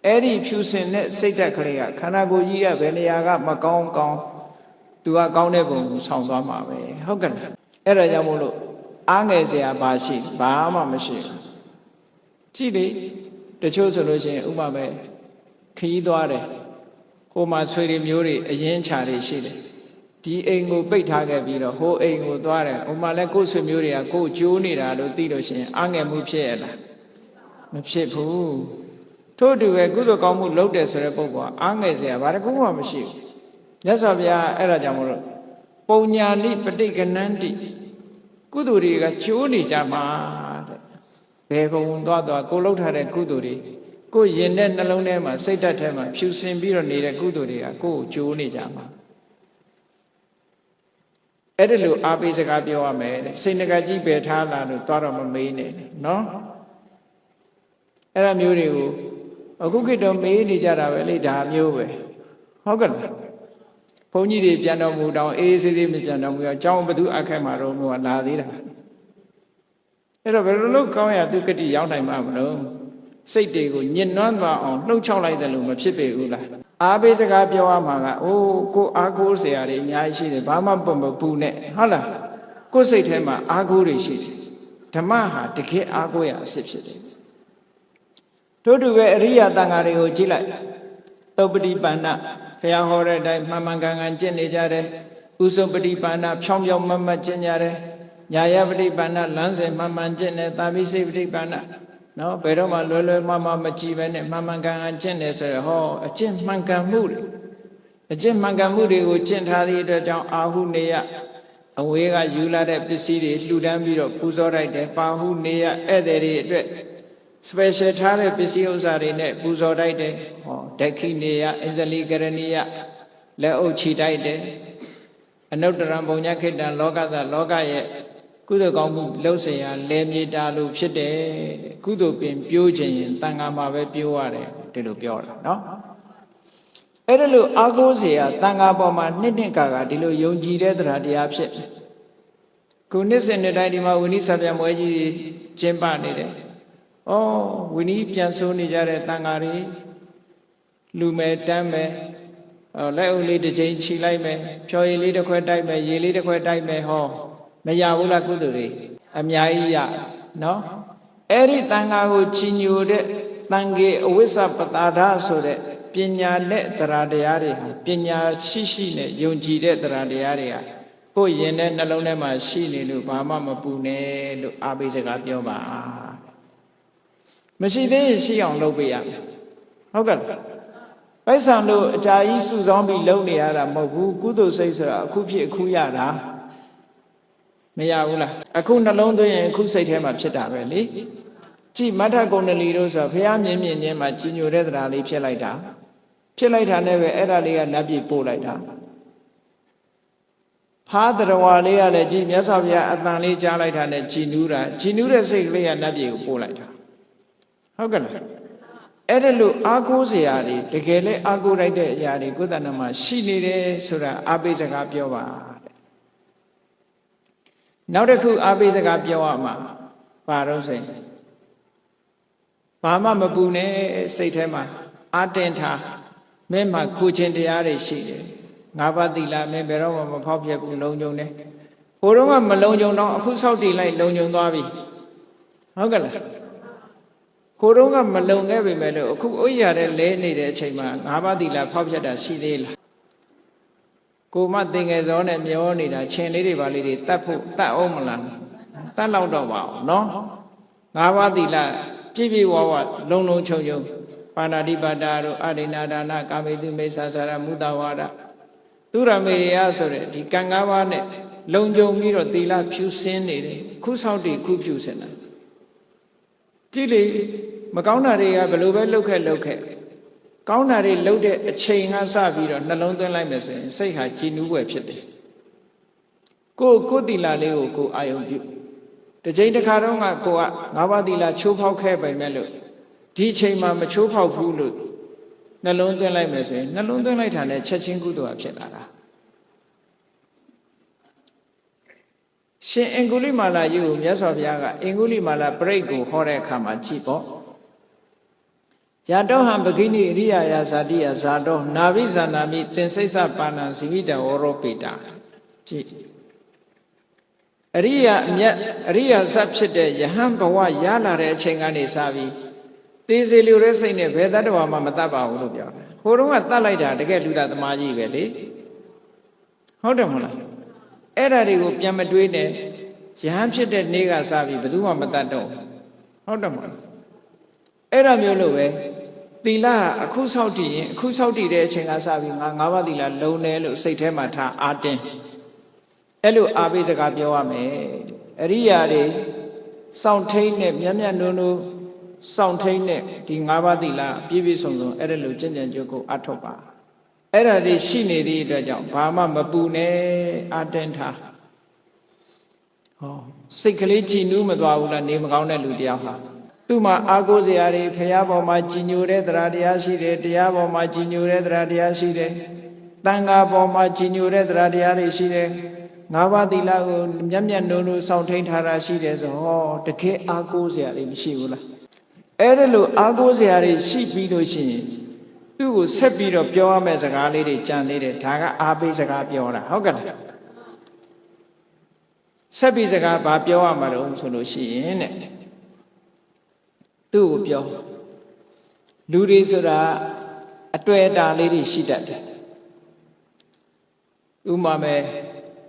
အဲ့ဒီဖြူစင်တဲ့စိတ်ဓာတ်ကလေးကခန္ဓာကိုယ်ကြီးကဘယ်နေရာကမကောင်းကောင်းသူကကောင်းတဲ့ပုံကိုဆောင်သွားမှာပဲဟုတ်ကဲ့အဲ့ဒါကြောင့်မို့လို့အားငယ်စရာဘာရှိဘာမှမရှိဘူးကြည့်လေတချို့ဆိုလို့ရှိရင်ဥပမာခရီးသွားတယ်ဟိုမှာဆွေတွေမျိုးတွေအရင်ချာတွေရှိတယ်ဒီအိမ်ကိုပိတ်ထားခဲ့ပြီးတော့ဟိုအိမ်ကိုသွားတယ်ဟိုမှာလည်းကိုယ်ဆွေမျိုးတွေကကိုယ်ကျိုးနေတာလို့သိလို့ရှိရင်အားငယ်မှုဖြစ်ရလားမဖြစ်ဘူးထို့အတူပဲကုသိုလ်ကောင်းမှုလုပ်တယ်ဆိုတဲ့ပုဂ္ဂိုလ်ကအားငယ်စရာဘာတစ်ခုမှမရှိဘူးမြတ်စွာဘုရားအဲ့ဒါကြောင့်မို့လို့ပုံညာလိပဋိကနန္တိကုသိုလ်တွေကကျိုးနေကြမှာတဲ့ဘယ်ဘုံသွားကိုလှုပ်ထားတဲ့ကုသိုလ်တွေကိုယင်တဲ့နှလုံးထဲမှာစိတ်ဓာတ်ထဲမှာဖြူစင်ပြီးတော့နေတဲ့ကုသိုလ်တွေကကိုယ်ကိုကျိုးနေကြမှာအဲ့ဒါလိုအားပေးစကားပြောရမယ်တဲ့စိတ်ငကကြီးပဲထားလာလို့သွားတော့မမေးနဲ့နော်အဲ့ဒါမျိုးတွေကိုအခုခေတ်တော့မေးနေကြတာပဲလေဒါမျိုးပဲဟုတ်ကဲ့လားဘုန်းကြီးတွေပြန်တော်မူတောင်အေးဆေးဆေးမပြန်တော်မူရအကြောင်းဘသူအခက်မှာတော့မျိုးကလာသေးတာအဲ့တော့ဘယ်လိုလုပ်ကောင်းရသူကတိရောက်နိုင်မှာမလို့စိတ်တွေကိုညှဉ်းနှွမ်းသွားအောင်လှုပ်ချောက်လိုက်တယ်လို့မဖြစ်ပေဘူးလားအားပေးစကားပြောရမှာကအိုးကိုအားကိုးစရာတွေအများကြီးရှိတယ်ဘာမှမပူနဲ့ဟုတ်လားကိုယ်စိတ်ထဲမှာအားကိုးတွေရှိတယ်ဓမ္မဟာတကယ်အားကိုးရအစစ်ဖြစ်တယ်တို့တူပဲအရိယာတန်ဃာတွေကိုကြည့်လိုက်သုပ္ပတိပန္နဘုရားဟောတဲ့အတိုင်းမှန်မှန်ကန်ကန်ကျင့်နေကြတယ်ဥစုပတိပန္နဖြောင်းဖြောင်းမတ်မတ်ကျင့်ကြတယ်ညာယပတိပန္နလမ်းစဉ်မှန်မှန်ကျင့်တယ်သာမိစိပတိပန္နနော်ဘယ်တော့မှလွယ်မကြည့်ပဲနဲ့မှန်မှန်ကန်ကန်ကျင့်တယ်ဆိုရဟောအကျင့်မှန်ကန်မှုတွေအကျင့်မှန်ကန်မှုတွေကိုကျင့်ထားသည့်အတွက်ကြောင့်အာဟုနေယအဝေးကယူလာတဲ့ပစ္စည်းတွေလှူဒန်းပြီးတော့ပူဇော်လိုက်တယ်ပါဟုနေယဧည့်သည်တွေအတွက် special ထားတဲ့ပစ္စည်းဥစ္စာတွေနဲ့ပူဇော်တိုက်တယ်ဟောဒက္ခိနေယအစ္စလိကရဏီယလက်အုပ်ချီတိုက်တယ်အနုတ္တရံဘုံညခိတံလောကသလောကရဲ့ကုသိုလ်ကောင်းမှုလှုပ်เสียလဲမြေတာလို့ဖြစ်တယ်ကုသိုလ်ပင်ပြိုးခြင်းရင်တန်ခါမှာပဲပြိုးရတယ်ဒီလိုပြောတာเนาะအဲ့ဒါလို့အာကိုးเสียတန်ခါပေါ်မှာနှစ်ကဒီလိုယုံကြည်တဲ့တရားဖြစ်ခုနှစ်စဉ်နှစ်တိုင်းဒီမှာဝိနည်းဆပြမွဲကြီးကျင်းပနေတယ်ဩဝိနည်းပြန်ဆိုးနေကြတဲ့တန်ခါတွေလူမယ်တန်းမယ်လက်အုပ်လေးတစ်ချိန်ခြိလိုက်မယ်ဖြော်ရည်လေးတစ်ခွက်တိုက်မယ်ရေလေးတစ်ခွက်တိုက်မယ်ဟောမရဘူးလားကုသိုလ်တွေအများကြီးရနော်အဲ့ဒီတန်ခါကိုချီညိုတဲ့တန်ခေအဝိဇ္ဇပတာဒဆိုတဲ့ပညာနဲ့တရားတရားတွေဟာပညာရှိနဲ့ယုံကြည်တဲ့တရားတရားတွေဟာကိုယ်ရင်တဲ့နှလုံးထဲမှာရှိနေလို့ဘာမှမပူနဲ့လို့အားပေးစကားပြောပါမရှိသေးရင်ရှိအောင်လုပ်ပေးရမယ်ဟုတ်ကဲ့ပိုက်ဆံတို့အကြာကြီးစုဆောင်းပြီးလုပ်နေရတာမဟုတ်ဘူးကုသိုလ်စိတ်ဆိုတာအခုဖြစ်အခုရတာမရဘူးလားအခုနှလုံးသွင်းရင်အခုစိတ်ထဲမှာဖြစ်တာပဲလေ ကြည်မထကုန္ဒလီတို့ဆိုဘုရားမြင်မြင်ချင်းမှာကြီးညိုတဲ့တရားလေးဖြစ်လိုက်တာနဲ့ပဲအဲ့ဒါလေးကနတ်ပြည်ပို့လိုက်တာဖားတော်ဝါလေးကလည်းကြည်မြတ်စွာဘုရားအတန်လေးကြားလိုက်တာနဲ့ကြည်နူးတဲ့စိတ်ကလေးကနတ်ပြည်ကိုပို့လိုက်တာဟုတ်ကဲ့လားအဲ့ဒါလို့အာကိုးစရာတွေတကယ်လဲအာကိုးလိုက်တဲ့အရာတွေကိုယ်တဏ္ဍမှာရှိနေတယ်ဆိုတာအာပိစကားပြောပါတဲ့နောက်တစ်ခုအာပိစကားပြောရမှာဘာလို့ဆိုရင်ဘာမှမပူနဲ့စိတ်ထဲမှာအာတင်ထားမင်းမှာခုချင်းတရားတွေရှိတယ်ငါးပါးသီလမင်းဘယ်တော့မှမဖောက်ဖျက်ဘူးလုံခြုံတယ်ဟိုတော့ကမလုံခြုံတော့အခုစောက်တည်လိုက်လုံခြုံသွားပြီဟုတ်ကဲ့လားကိုတော့ကမလုံခဲ့ပေမဲ့လို့အခုဥရတဲ့လဲနေတဲ့အချိန်မှာငါးပါးသီလဖောက်ဖျက်တာရှိသေးလားကိုမသင်ငယ်စောနဲ့မျောနေတာချင်းလေးတွေပါလေးတွေတတ်အောင်မလားတတ်လောက်တော့ပါအောင်နော်ငါးပါးသီလပြည့်ဝလုံချုံပါဏာတိပါဒတို့အရိဏဒါနကာမေတုမေသာစာရမုဒဝါဒသူရမေရိယဆိုတဲ့ဒီကံ၅ပါးနဲ့လုံခြုံပြီးတော့သီလဖြူစင်းနေတယ်ခုဆောက်တည်ခုဖြူစင်းတာကြည့်လေမကောင်းတာတွေကဘယ်လိုပဲလှုပ်ခဲ့ကောင်းတာတွေလှုပ်တဲ့အချိန်ကစပြီးတော့နှလုံးသွင်းလိုက်မယ်ဆိုရင်စိတ်ဟာကြည်နူးွယ်ဖြစ်တယ်ကိုသီလလေးကိုအာယုံပြုတစ်ချိန်တစ်ခါတော့ကိုကငါးပါးသီလချိုးဖောက်ခဲ့ပေမဲ့လို့ဒီအချိန်မှာမချိုးဖောက်ဘူးလို့နှလုံးသွင်းလိုက်မယ်ဆိုရင်နှလုံးသွင်းလိုက်တာနဲ့ချက်ချင်းကုသိုလ်ဖြစ်လာတာရှင်အင်္ဂုလိမာလာယုကိုမြတ်စွာဘုရားကအင်္ဂုလိမာလာပရိတ်ကိုဟောတဲ့အခါမှာကြည့်ပေါ့ယတောဟံပဂိနိအရိယာယဇာတိယဇာတောနာဘိဇာနာမိသင်္စိစပါဏံဇိဝိတဝရောပေတာကြည့်အရိယာအမြတ်အရိယာဇတ်ဖြစ်တဲ့ယဟန်ဘဝရလာတဲ့အချိန်ကနေစပြီးသေစေလျော်တဲ့စိတ်နဲ့ဘယ်တတ္တဝါမှမတတ်ပါဘူးလို့ပြောတယ်ဟိုတုန်းကတတ်လိုက်တာတကယ်လူသားသမားကြီးပဲလေဟုတ်တယ်မဟုတ်လားအဲ့ဓာတွေကိုပြန်မတွေးနဲ့ယဟန်ဖြစ်တဲ့နေ့ကစပြီးဘယ်သူမှမတတ်တော့ဟုတ်တယ်မဟုတ်လားအဲ့ဒါမျိုးလို့ပဲသီလအခုဆောက်တည်ရင်အခုဆောက်တည်တဲ့အချိန်ကစပြီးငါးပါးသီလလုံးတယ်လို့စိတ်ထဲမှာထားအာတင်းအဲ့လိုအာဘိစကားပြောရမယ်အရိယာတွေစောင့်ထိန်နဲ့မြတ်နုံစောင့်ထိန်နဲ့ဒီငါးပါးသီလပြည့်စုံအဲ့ဒါလိုကျင့်ကြံကြိုးကိုအထောက်ပါအဲ့ဒါတွေရှိနေသည့်အတွက်ကြောင့်ဘာမှမပူနဲ့အာတင်းထားဟောစိတ်ကလေးကြည်နူးမသွားဘူးလားနေမကောင်းတဲ့လူတယောက်ဟာသူ့မှာအာကိုးစရာတွေဖရာပေါ်မှာကြည်ညိုတဲ့တရားရှိတယ်တရားပေါ်မှာကြည်ညိုတဲ့တရားရှိတယ်တန်ခါပေါ်မှာကြည်ညိုတဲ့တရားတွေရှိတယ်ငါးပါးသီလကိုမြတ်နုံစောင့်ထိန်ထားတာရှိတယ်ဆိုဟောတကယ်အာကိုးစရာတွေမရှိဘူးလားအဲ့ဒါလို့အာကိုးစရာတွေရှိပြီးလို့ရှိရင်သူ့ကိုဆက်ပြီးတော့ပြောရမယ့်စကားလေးတွေကြံသေးတယ်ဒါကအာပိစကားပြောတာဟုတ်ကဲ့လားဆက်ပြီးစကားဘာပြောရမှာတော့ဆိုလို့ရှိရင်တဲ့သူ့ကိုပြောလူတွေဆိုတာအတွေ့အတာလေးတွေရှိတတ်တယ်ဥမာမဲ့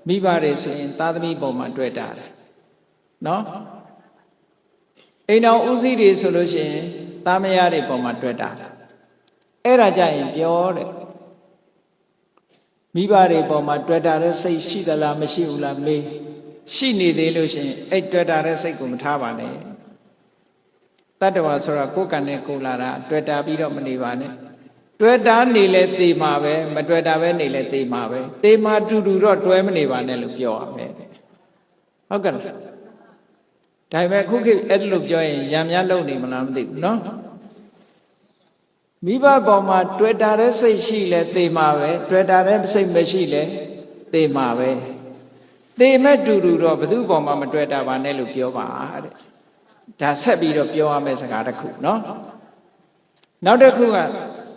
မိဘတွေဆိုရင်သားသမီးပေါ်မှာတွေ့တာတယ်နော်အိမ်တော်ဦးစီးတွေဆိုလို့ရှိရင်သားမယားတွေပေါ်မှာတွေ့တာအဲ့ဒါကြရင်ပြောတဲ့မိဘတွေပေါ်မှာတွေ့တာတဲ့စိတ်ရှိသလားမရှိဘူးလားမေးရှိနေသေးလို့ရှိရင်အဲ့တွေ့တာတဲ့စိတ်ကိုမထားပါနဲ့တတ္တဝါဆိုတာကိုယ်ကံနဲ့ကိုယ်လာတာတွေ့တာပြီးတော့မနေပါနဲ့တွေ့တာနေလဲသေမှာပဲမတွေ့တာပဲနေလဲသေမှာပဲသေမှာတူတော့တွဲမနေပါနဲ့လို့ပြောရမယ်ဟုတ်ကဲ့လားဒါပေမဲ့ခုခေတ်အဲ့လိုပြောရင်ရံများလုံနေမလားမသိဘူးနော်မိဘပေါ်မှာတွေ့တာတဲ့စိတ်ရှိလဲသေမှာပဲတွေ့တာတဲ့စိတ်မရှိလဲသေမှာပဲသေမဲ့တူတော့ဘယ်သူပေါ်မှာမတွေ့တာပါနဲ့လို့ပြောပါတဲ့ဒါဆက်ပြီးတော့ပြောရမယ့်စကားတစ်ခုနော်နောက်တစ်ခုက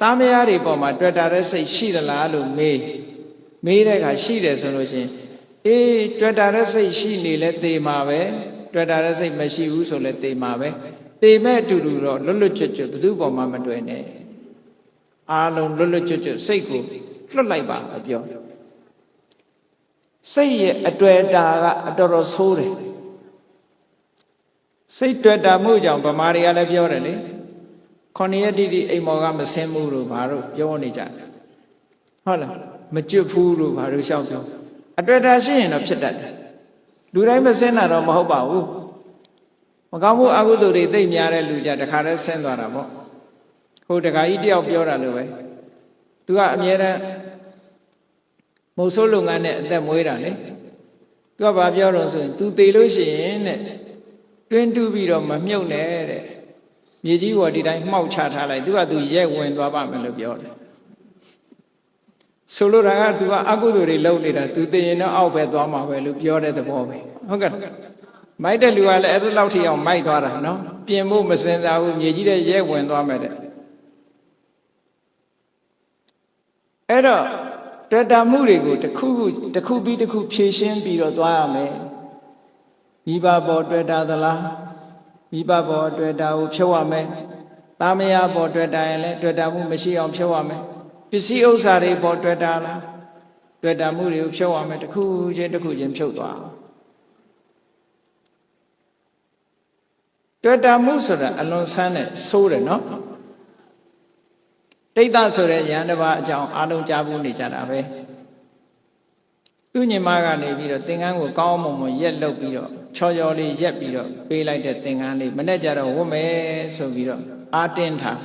သားမယားတွေပေါ်မှာတွေ့တာတဲ့စိတ်ရှိသလားလို့မေးတဲ့အခါရှိတယ်ဆိုလို့ရှိရင်အေးတွေ့တာတဲ့စိတ်ရှိနေလဲသေမှာပဲတွေ့တာတဲ့စိတ်မရှိဘူးဆိုလဲသေမှာပဲသေမဲ့တူတော့လွတ်ကျွတ်ဘယ်သူပေါ်မှာမတွေ့နဲ့အားလုံးလွတ်ကျွတ်စိတ်ကိုလွတ်လိုက်ပါပြောစိတ်ရဲ့အတွေ့အတာကအတော်ဆိုးတယ်စိတ်တွေ့တာမှုကြောင့်ဗမာတွေကလည်းပြောတယ်လေ9 ရက်တိတိအိမ်မော်ကမဆင်းဘူးလို့ဘာလို့ပြောနေကြတယ်ဟုတ်လားမကျွတ်ဘူးလို့ဘာလို့ရှောက်ပြောအတွေ့အတာရှိရင်တော့ဖြစ်တတ်တယ်လူတိုင်းမဆင်းတာတော့မဟုတ်ပါဘူး မကောင်းမှုအကုသိုလ်တွေသိများတဲ့လူကြတခါတည်းဆင်းသွားတာပေါ့ဟိုတခါကြီးတယောက်ပြောတာလို့ပဲသူကအမြဲတမ်းမုတ်ဆိုးလုပ်ငန်းနဲ့အသက်မွေးတာလေသူကဘာပြောတော့ဆိုရင် तू သေလို့ရှိရင်တဲ့တွင်းတူးပြီးတော့မမြုပ်နဲ့တဲ့မြေကြီးပေါ်ဒီတိုင်းမှောက်ချထားလိုက် तू က तू ရဲဝင်သွားပါမယ်လို့ပြောတယ်ဆိုလိုတာက तू ကအကုသိုလ်တွေလုပ်နေတာ तू သေရင်တော့အောက်ပဲသွားမှာပဲလို့ပြောတဲ့သဘောပဲဟုတ်ကဲ့မိုက်တဲ့လူကလည်းအဲ့ဒီလောက်ထိအောင်မိုက်သွားတာနော်ပြင်ဖို့မစင်စားဘူးမြေကြီးတဲ့ရဲဝင်သွားမယ်တဲ့အဲ့တော့တွေ့တာမှုတွေကိုတစ်ခုပြီးတစ်ခုဖြည့်ရှင်းပြီးတော့သွားရမယ်မိဘပေါ်တွေ့တာသလားမိဘပေါ်တွေ့တာကိုဖြုတ်ရမယ်သားမယားပေါ်တွေ့တာရင်လည်းတွေ့တာမှုမရှိအောင်ဖြုတ်ရမယ်ပစ္စည်းဥစ္စာတွေပေါ်တွေ့တာလားတွေ့တာမှုတွေကိုဖြုတ်ရမယ်တစ်ခုချင်းဖြုတ်သွားတွေ့တာမှုဆိုတာအလွန်ဆန်းတဲ့ဆိုးတယ်နော်တိတ်တဆိုတဲ့ယန္တဘာအကြောင်းအားလုံးကြားဘူးနေကြတာပဲသူညီမကနေပြီးတော့သင်္ကန်းကိုကောင်းအောင်မွန်ရက်လုပ်ပြီးတော့ချော်ချော်လေးရက်ပြီးတော့ပေးလိုက်တဲ့သင်္ကန်းလေးမနေ့ကျတော့ဝတ်မယ်ဆိုပြီးတော့အားတင်းထား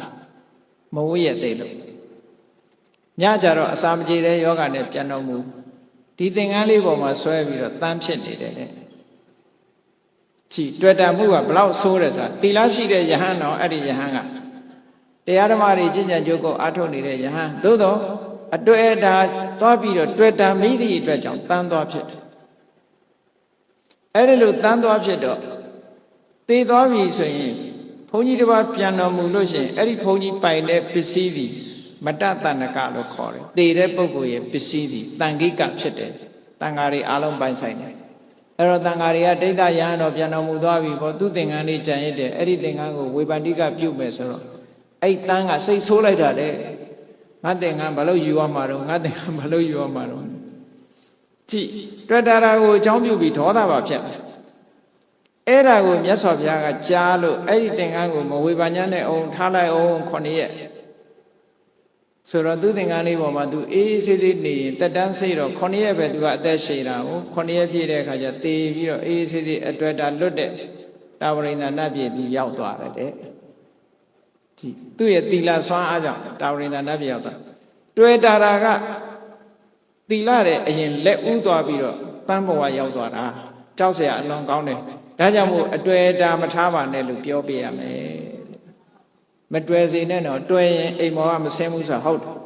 မဝတ်ရသေးလို့ညကျတော့အစာမကြေတဲ့ယောဂနဲ့ပြန်တော်မူဒီသင်္ကန်းလေးပေါ်မှာဆွဲပြီးတော့တန်းဖြစ်နေတယ်ကြည်တွေ့တာမှုကဘလောက်ဆိုးတယ်ဆိုတာသီလရှိတဲ့ယဟန်တော်အဲ့ဒီယဟန်ကတရားဓမ္မတွေကျင့်ကြံကြိုးကိုအားထုတ်နေတဲ့ယဟန်သို့တော့အတွေ့အတာသွားပြီးတော့တွေ့တာမိသည့်အတွက်ကြောင့်တန်းသွားဖြစ်တယ်အဲ့ဒီလိုတန်းသွားဖြစ်တော့သေသွားပြီဆိုရင်ဘုန်းကြီးတစ်ပါးပြန်တော်မူလို့ရှိရင်အဲ့ဒီဘုန်းကြီးပိုင်တဲ့ပစ္စည်းစီမတ္တတဏ္ဍကလို့ခေါ်တယ်သေတဲ့ပုဂ္ဂိုလ်ရဲ့ပစ္စည်းစီတန်ခိကဖြစ်တယ်တန်ဃာတွေအားလုံးပိုင်ဆိုင်တယ်အဲ့တော့တန်ဃာတွေကဒိဋ္ဌယဟန်တော်ပြန်တော်မူသွားပြီပေါ့သူသင်္ကန်းလေးကြံရစ်တယ်အဲ့ဒီသင်္ကန်းကိုဝေပန္တိကပြုတ်မယ်ဆိုတော့အဲ့တန်းကစိတ်ဆိုးလိုက်တာတဲ့ငါသင်္ကန်းဘာလို့ယူရမှာတော့ငါသင်္ကန်းဘာလို့ယူရမှာတော့ကြည့်တွေ့တာကိုအကြောင်းပြုပြီးဒေါသပါဖြစ်တယ်အဲ့ဒါကိုမြတ်စွာဘုရားကကြားလို့အဲ့ဒီသင်္ကန်းကိုမဝေဘာညာနဲ့အောင်ထားလိုက်အောင်9ရက်ဆိုတော့သူသင်္ကန်းလေးပေါ်မှာသူအေးဆေးဆေးနေရင်တက်တန်းစိတ်တော့9ရက်ပဲသူကအသက်ရှည်တာကို9ရက်ပြည့်တဲ့အခါကျသေပြီးတော့အေးဆေးဆေးအတွေ့တာလွတ်တဲ့တာဝရိန္ဒနတ်ပြည်ပြီးရောက်သွားတယ်တဲ့ကြည့်သူ့ရဲ့သီလစွမ်းအားကြောင့်တာဝရိန္ဒနတ်ပြည်ရောက်သွားတွေ့တာကသီလတဲ့အရင်လက်ဦးသွားပြီးတော့တန်းဘဝရောက်သွားတာကြောက်เสียအလွန်ကောင်းတယ်ဒါကြောင့်မို့အတွေ့တာမထားပါနဲ့လို့ပြောပြရမယ်မတွေ့စေနဲ့တော့တွေ့ရင်အိမ်မောကမဆင်းဘူးဆိုဟုတ်တယ်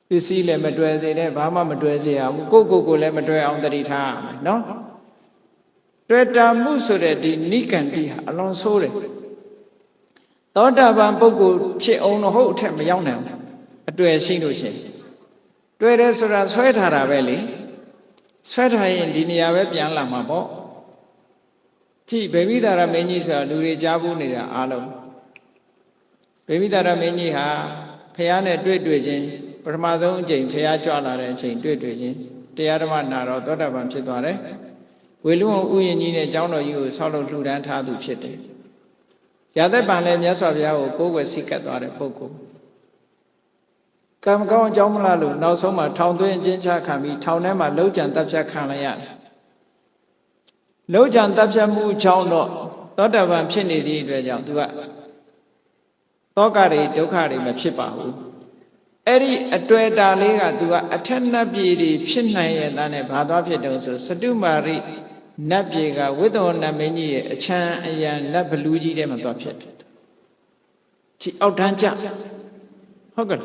ပစ္စည်းလည်းမတွေ့စေနဲ့ဘာမှမတွေ့စေရဘူးကိုလည်းမတွေ့အောင်တတိထားရမယ်နော်တွေ့တာမှုဆိုတဲ့ဒီနိကန္တိဟာအလွန်ဆိုးတယ်သောတာပန်ပုဂ္ဂိုလ်ဖြစ်အောင်တော့ဟုတ်အထက်မရောက်နိုင်ဘူးအတွေ့ရှိလို့ရှိရင်တွေ့တယ်ဆိုတာဆွဲထားတာပဲလေဆွဲထားရင်ဒီနေရာပဲပြန်လာမှာပေါ့ကြည့်ဗေမိသာရမင်းကြီးဆိုတာလူတွေကြားဘူးနေတာအားလုံးဗေမိသာရမင်းကြီးဟာဖះနဲ့တွေ့ချင်းပထမဆုံးအချိန်ဖះကြွလာတဲ့အချိန်တွေ့ချင်းတရားဓမ္မနာတော့သောတာပန်ဖြစ်သွားတယ်ဝေလူဝဥယျာဉ်ကြီးနဲ့ကျောင်းတော်ကြီးကိုဆောက်လုပ်လှူဒန်းထားသူဖြစ်တယ်ရာသက်ပံလည်းမြတ်စွာဘုရားကိုကိုးကွယ်စိတ်ကပ်သွားတဲ့ပုဂ္ဂိုလ်ကံမကောင်းအကြောင်းမလားလို့နောက်ဆုံးမှာထောင်သွင်းအကျဉ်းချခံပြီးထောင်ထဲမှာလုံးကြံတပ်ဖြတ်ခံလိုက်ရတယ်လုံးကြံတပ်ဖြတ်မှုကြောင့်တော့သောတာပန်ဖြစ်နေသည့်အတွက်ကြောင့်သူကသောကတွေဒုက္ခတွေမဖြစ်ပါဘူးအဲ့ဒီအတွေ့အတာလေးကသူကအထက်နတ်ပြည်တွေဖြစ်နိုင်ရဲ့သားနဲ့ဘာသွားဖြစ်တုံးဆိုစတုမာရိနတ်ပြည်ကဝိသောနတ်မင်းကြီးရဲ့အချမ်းအယံနတ်ဘလူးကြီးထဲမှာသွားဖြစ်တယ်ကြည်အောက်တန်းကြဟုတ်ကဲ့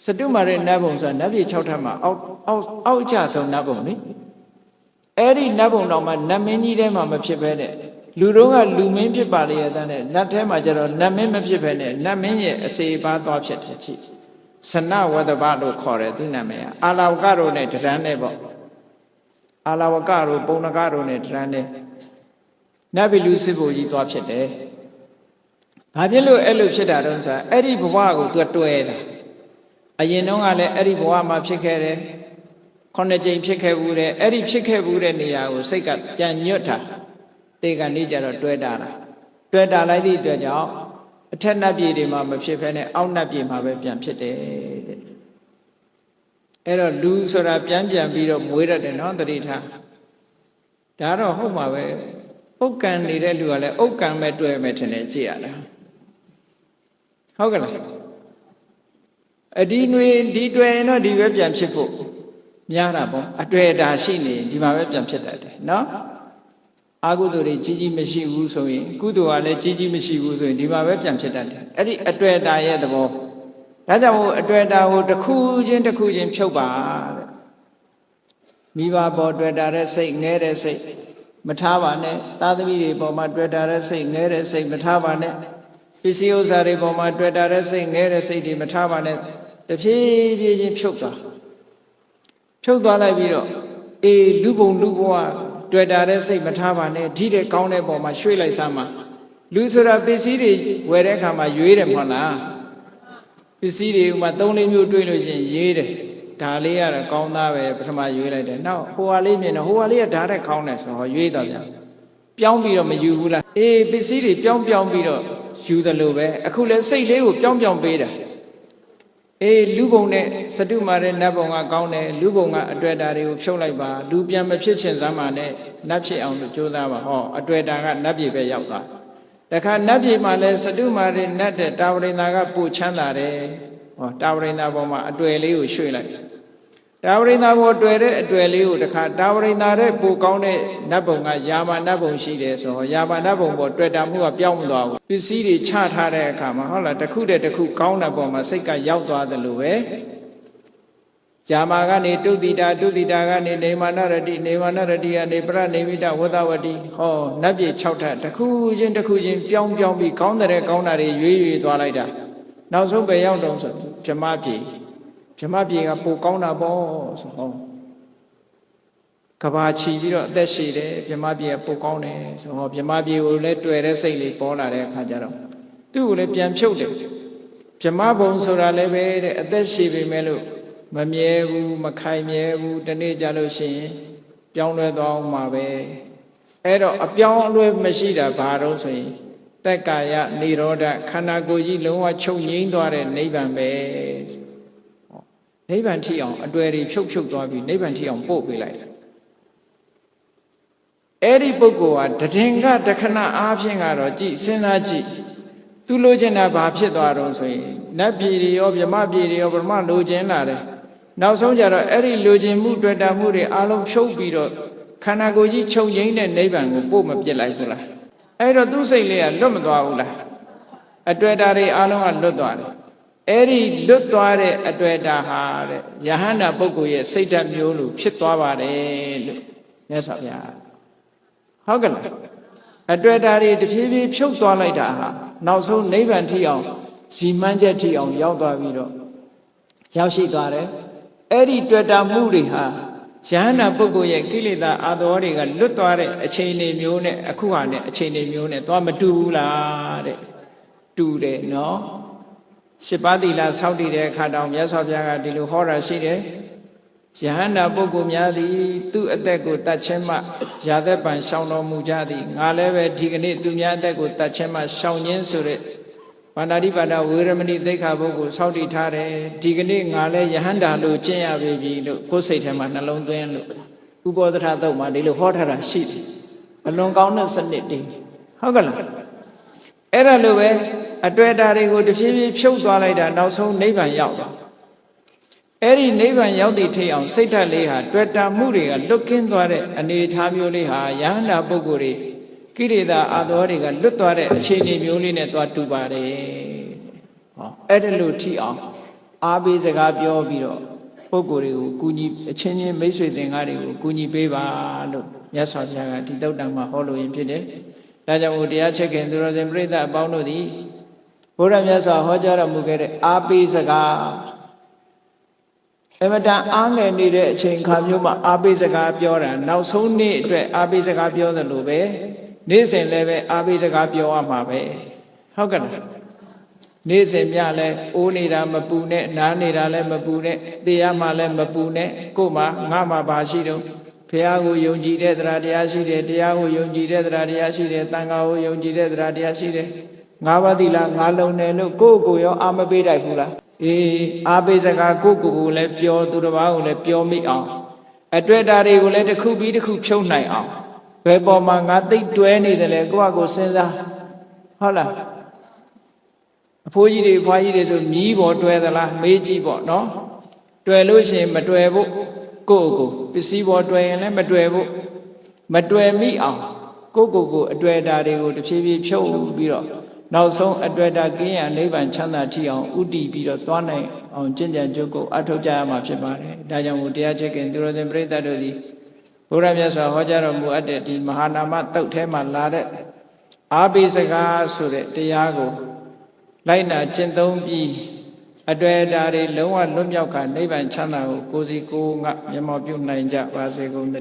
စတုမာရိနတ်ဘုံဆိုတာနတ်ပြည်6ထပ်မှာအောက်ကြဆုံးနတ်ဘုံလေအဲ့ဒီနတ်ဘုံတော်မှာနတ်မင်းကြီးထဲမှာမဖြစ်ဘဲနဲ့လူတို့ကလူမင်းဖြစ်ပါလေတဲ့နဲ့နတ်ထဲမှာကျတော့နတ်မင်းမဖြစ်ဘဲနဲ့နတ်မင်းရဲ့အစေပါသွားဖြစ်တယ်ကြည်စနဝတ္တပလို့ခေါ်တယ်သူနာမည်အာလာဝကတို့နဲ့တရန်းနဲ့ပေါ့အာလာဝကတို့ပုံနကတို့နဲ့တရန်းနဲ့နတ်ပြည်လူစစ်ဖို့ကြီးသွားဖြစ်တယ်ဘာဖြစ်လို့အဲ့လိုဖြစ်တာတုံးဆိုအဲ့ဒီဘဝကိုသူတွဲတာအရင်တုန်းကလည်းအဲ့ဒီဘဝမှာဖြစ်ခဲ့တယ်9ကြိမ်ဖြစ်ခဲ့ဘူးတဲ့အဲ့ဒီဖြစ်ခဲ့ဘူးတဲ့နေရာကိုစိတ်ကပြန်ညွတ်တာတေကန်နေကြတော့တွဲတာလိုက်သည့်အတွက်ကြောင့်အထက်နတ်ပြည်တွေမှာမဖြစ်ဖဲနဲ့အောက်နတ်ပြည်မှာပဲပြန်ဖြစ်တယ်တဲ့အဲ့တော့လူဆိုတာပြန်ပြီးတော့မွေးရတယ်နော်တတိထား ဒါတော့ဟုတ်မှာပဲဥက္ကံနေတဲ့လူကလည်းဥက္ကံပဲတွေ့မယ်ထင်တယ်ကြည့်ရတာဟုတ်ကလားအဒီနွေဒီတွေ့ရင်တော့ဒီပဲပြန်ဖြစ်ဖို့များတာပေါ့အတွေ့အတာရှိနေဒီမှာပဲပြန်ဖြစ်တတ်တယ်နော်အာဟုသူတွေကြီးကြီးမရှိဘူးဆိုရင်ကုသိုလ်ကလည်းကြီးကြီးမရှိဘူးဆိုရင်ဒီမှာပဲပြန်ဖြစ်တတ်တယ်အဲ့ဒီအတွေ့အတာရဲ့သဘောဒါကြောင့်မို့အတွေ့အတာကိုတစ်ခုချင်းတစ်ခုချင်းဖြုတ်ပါတဲ့မိဘပေါ်တွေ့တာတဲ့စိတ်ငဲတဲ့စိတ်မထားပါနဲ့သားသမီးတွေပေါ်မှာတွေ့တာတဲ့စိတ်ငဲတဲ့စိတ်မထားပါနဲ့ပစ္စည်းဥစ္စာတွေပေါ်မှာတွေ့တာတဲ့စိတ်ငဲတဲ့စိတ်တွေမထားပါနဲ့တဖြည်းဖြည်းချင်းဖြုတ်သွားလိုက်ပြီးတော့အေးလူပုံလူဘဝတွေ့တာတဲ့စိတ်မထားပါနဲ့ဒီတဲ့ကောင်းတဲ့ပေါ်မှာရွှေ့လိုက်စမ်းပါလူဆိုတာပစ္စည်းတွေဝယ်တဲ့အခါမှာရွေးတယ်မဟုတ်လားပစ္စည်းတွေဥမာ3-4မျိုးတွေးလို့ရှိရင်ရေးတယ်ဒါလေးကတော့ကောင်းသားပဲပထမရွေးလိုက်တယ်နောက်ဟိုဟာလေးမြင်တော့ဟိုဟာလေးကဓာတ်တဲ့ကောင်းတယ်ဆိုတော့ရွေးတော့ပြန်ပြောင်းပြီးတော့မယူဘူးလားအေးပစ္စည်းတွေပြောင်းပြီးတော့ယူတယ်လို့ပဲအခုလဲစိတ်လေးကိုပြောင်းပေးတာအေးလူပုံနဲ့စတုမာတဲ့နတ်ပုံကကောင်းတယ်လူပုံကအတွေ့အတာတွေကိုဖြုတ်လိုက်ပါလူပြန်မဖြစ်ချင်စမ်းပါနဲ့နတ်ဖြစ်အောင်လို့ကြိုးစားပါဟောအတွေ့အတာကနတ်ပြည်ပဲရောက်သွားတခါနတ်ပြည်မှာလဲစတုမာတဲ့နတ်တဲ့တာဝရိန္ဒာကပို့ချမ်းသာတယ်ဟောတာဝရိန္ဒာပေါ်မှာအတွေ့လေးကိုရွှေ့လိုက်တာဝရိန္ဒာပေါ်တွေ့တဲ့အတွေ့လေးကိုတခါတာဝရိန္ဒာတဲ့ပိုကောင်းတဲ့နတ်ဘုံကယာမနတ်ဘုံရှိတယ်ဆိုတော့ယာမနတ်ဘုံပေါ်တွေ့တာမှုကပြောင်းမသွားဘူးပစ္စည်းတွေချထားတဲ့အခါမှာဟုတ်လားတစ်ခုတည်းတစ်ခုကောင်းတဲ့ပေါ်မှာစိတ်ကရောက်သွားတယ်လို့ပဲယာမကနေတုတိတာကနေနေမာနရတိကနေပရနေမိတဝဒဝတိဟောနတ်ပြည်6ထပ်တစ်ခုချင်းပြောင်းပြီးကောင်းတဲ့ကောင်းတာတွေရွေးသွားလိုက်တာနောက်ဆုံးပဲရောက်တော့ဆိုဗြဟ္မပြည်ကပိုကောင်းတာပေါ့ဆိုဟောကဘာချီပြီးတော့အသက်ရှည်တယ်ဗြဟ္မပြည်ကပိုကောင်းတယ်ဆိုဟောဗြဟ္မပြည်ကိုလည်းတွေ့တဲ့စိတ်လေးပေါ်လာတဲ့အခါကျတော့သူ့ကိုလည်းပြန်ဖြုတ်တယ်ဗြဟ္မဘုံဆိုတာလည်းပဲတဲ့အသက်ရှည်ပေမဲ့လို့မမြဲဘူးမခိုင်မြဲဘူးတနေ့ကြလို့ရှိရင်ပြောင်းလဲသွားအောင်မှာပဲအဲ့တော့အပြောင်းအလဲမရှိတာဘာလို့ဆိုရင်သက်ကာယនិရောဓခန္ဓာကိုယ်ကြီးလုံးဝချုပ်ငြိမ်းသွားတဲ့နိဗ္ဗာန်ပဲနိဗ္ဗာန်ထိအောင်အတွေ့အထိဖြုတ်သွားပြီးနိဗ္ဗာန်ထိအောင်ပို့ပေးလိုက်တယ်အဲ့ဒီပုဂ္ဂိုလ်ဟာတည်ငါတခဏအားဖြင့်ကတော့ကြည်စဉ်းစားကြည့်သူလိုချင်တာဘာဖြစ်သွားတော့ဆိုရင်နတ်ပြည်တွေရောဗြဟ္မပြည်တွေရောဗြဟ္မလိုချင်လာတယ်နောက်ဆုံးကြတော့အဲ့ဒီလိုချင်မှုတွေ့တာမှုတွေအလုံးဖြုတ်ပြီးတော့ခန္ဓာကိုယ်ကြီးချုပ်ငြိမ်းတဲ့နိဗ္ဗာန်ကိုပို့မပြစ်လိုက်ဘူးလားအဲ့တော့သူ့စိတ်လေးကလွတ်မသွားဘူးလားအတွေ့အတာတွေအလုံးကလွတ်သွားတယ်အဲ့ဒီလွတ်သွားတဲ့အတွေ့အတာဟာတဲ့ယဟန္တာပုဂ္ဂိုလ်ရဲ့စိတ်ဓာတ်မျိုးလိုဖြစ်သွားပါတယ်လို့မြတ်စွာဘုရားဟုတ်ကဲ့လားအတွေ့အတာတွေတဖြည်းဖြည်းဖြုတ်သွားလိုက်တာဟာနောက်ဆုံးနိဗ္ဗာန်ထိအောင်ရည်မှန်းချက်ထိအောင်ရောက်သွားပြီးတော့ရောက်ရှိသွားတယ်အဲ့ဒီတွေ့တာမှုတွေဟာယဟန္တာပုဂ္ဂိုလ်ရဲ့ကိလေသာအာသောတွေကလွတ်သွားတဲ့အခြေအနေမျိုးနဲ့အခုဟာနဲ့အခြေအနေမျိုးနဲ့သွားမတူဘူးလားတဲ့တူတယ်နော်7ပါးသီလစောင့်တည်တဲ့အခါတောင်မြတ်စွာဘုရားကဒီလိုဟောတာရှိတယ်ယဟန္တာပုဂ္ဂိုလ်များသည်သူ့အသက်ကိုတတ်ခြင်းမှရာသက်ပံရှောင်တော်မူကြသည်ငါလည်းပဲဒီကနေ့သူများအသက်ကိုတတ်ခြင်းမှရှောင်ခြင်းဆိုတဲ့ပါဏာတိပါဒဝေရမဏိသိက္ခာပုဂ္ဂိုလ်စောင့်တည်ထားတယ်ဒီကနေ့ငါလည်းယဟန္တာလို့ကျင့်ရပြီလို့ကိုယ်စိတ်ထဲမှာနှလုံးသွင်းလို့ဥပောဒထသုတ်မှာဒီလိုဟောထားတာရှိတယ်အလွန်ကောင်းတဲ့စနစ်တည်းဟုတ်ကဲ့လားအဲ့ဒါလိုပဲအတွေ့အတာတွေကိုတဖြည်းဖြည်းဖြုတ်သွားလိုက်တာနောက်ဆုံးနိဗ္ဗာန်ရောက်သွားအဲ့ဒီနိဗ္ဗာန်ရောက်သည့်ထိအောင်စိတ်ဓာတ်လေးဟာတွေ့တာမှုတွေကလွတ်ကင်းသွားတဲ့အနေအထားမျိုးလေးဟာယဟန္တာပုဂ္ဂိုလ်တွေကိရိတာအာသောတွေကလွတ်သွားတဲ့အခြေအနေမျိုးလေးနဲ့သွားတူပါတယ်ဟောအဲ့ဒါလို့ထိအောင်အားပေးစကားပြောပြီးတော့ပုဂ္ဂိုလ်တွေကိုကူညီအချင်းချင်းမိတ်ဆွေသင်္ကားတွေကိုကူညီပေးပါလို့မြတ်စွာဘုရားကဒီတုတ်တံမှာဟောလို့ရင်ဖြစ်တယ်ဒါကြောင့်မို့တရားချက်ခင်သူတော်စင်ပြိဿအပေါင်းတို့သည်ဘုရားမြတ်စွာဟောကြားတော်မူခဲ့တဲ့အားပေးစကားအမတန်အားငယ်နေတဲ့အချိန်ခါမျိုးမှာအားပေးစကားပြောတာနောက်ဆုံးနေ့အတွက်အားပေးစကားပြောသလိုပဲနေ့စဉ်လည်းပဲအားပေးစကားပြောရမှာပဲဟုတ်ကဲ့လားနေ့စဉ်မြလည်းအိုးနေတာမပူနဲ့နားနေတာလည်းမပူနဲ့သိရမှလည်းမပူနဲ့ကို့မှာငါ့မှာဘာရှိတော့ဘုရားကိုယုံကြည်တဲ့တရားတရားရှိတယ်တရားကိုယုံကြည်တဲ့တရားတရားရှိတယ်သံဃာကိုယုံကြည်တဲ့တရားတရားရှိတယ်ငါးပါးသီလငါးလုံးတယ်လို့ကိုယ့်ကိုရောအာမပေးတတ်ဘူးလားအေးအားပေးစကားကိုယ့်ကိုယ်ကိုလည်းပြောသူတစ်ပါးကိုလည်းပြောမိအောင်အတွေ့အတာတွေကိုလည်းတစ်ခုပြီးတစ်ခုဖြုတ်နိုင်အောင် ဘယ်ပေါ်မှာငါသိတွဲနေတယ်လဲကိုယ့်အကိုစဉ်းစားဟုတ်လားအဖိုးကြီးတွေအဖွားကြီးတွေဆိုမြီးပေါ်တွဲသလားမေးကြည့်ပေါ့နော်တွဲလို့ရှိရင်မတွဲဖို့ကိုယ့်အကိုပစ္စည်းပေါ်တွဲရင်လည်းမတွဲဖို့မတွဲမိအောင်ကိုယ့်ကိုအတွေ့အတာတွေကိုတဖြည်းဖြည်းဖြုတ်ပြီးတော့နောက်ဆုံးအတွေ့အတာကင်းရနိဗ္ဗာန်ချမ်းသာထီအောင်ဥတည်ပြီးတော့သွားနိုင်အောင်ကျင့်ကြံကြိုးကိုအထောက်ကြရမှာဖြစ်ပါတယ်ဒါကြောင့်မို့တရားချစ်ခင်သူတော်စင်ပရိသတ်တို့သည်ဘုရားမြတ်စွာဟောကြားတော်မူအပ်တဲ့ဒီမဟာနာမသုတ်ထဲမှာလာတဲ့အာဘိစကားဆိုတဲ့တရားကိုလိုက်နာကျင့်သုံးပြီးအတွေ့အတာတွေလုံးဝလွတ်မြောက်ခါနိဗ္ဗာန်ချမ်းသာကိုကိုယ်စီကိုယ်ငါမျက်မှောက်ပြုနိုင်ကြပါစေကုန်သတည်း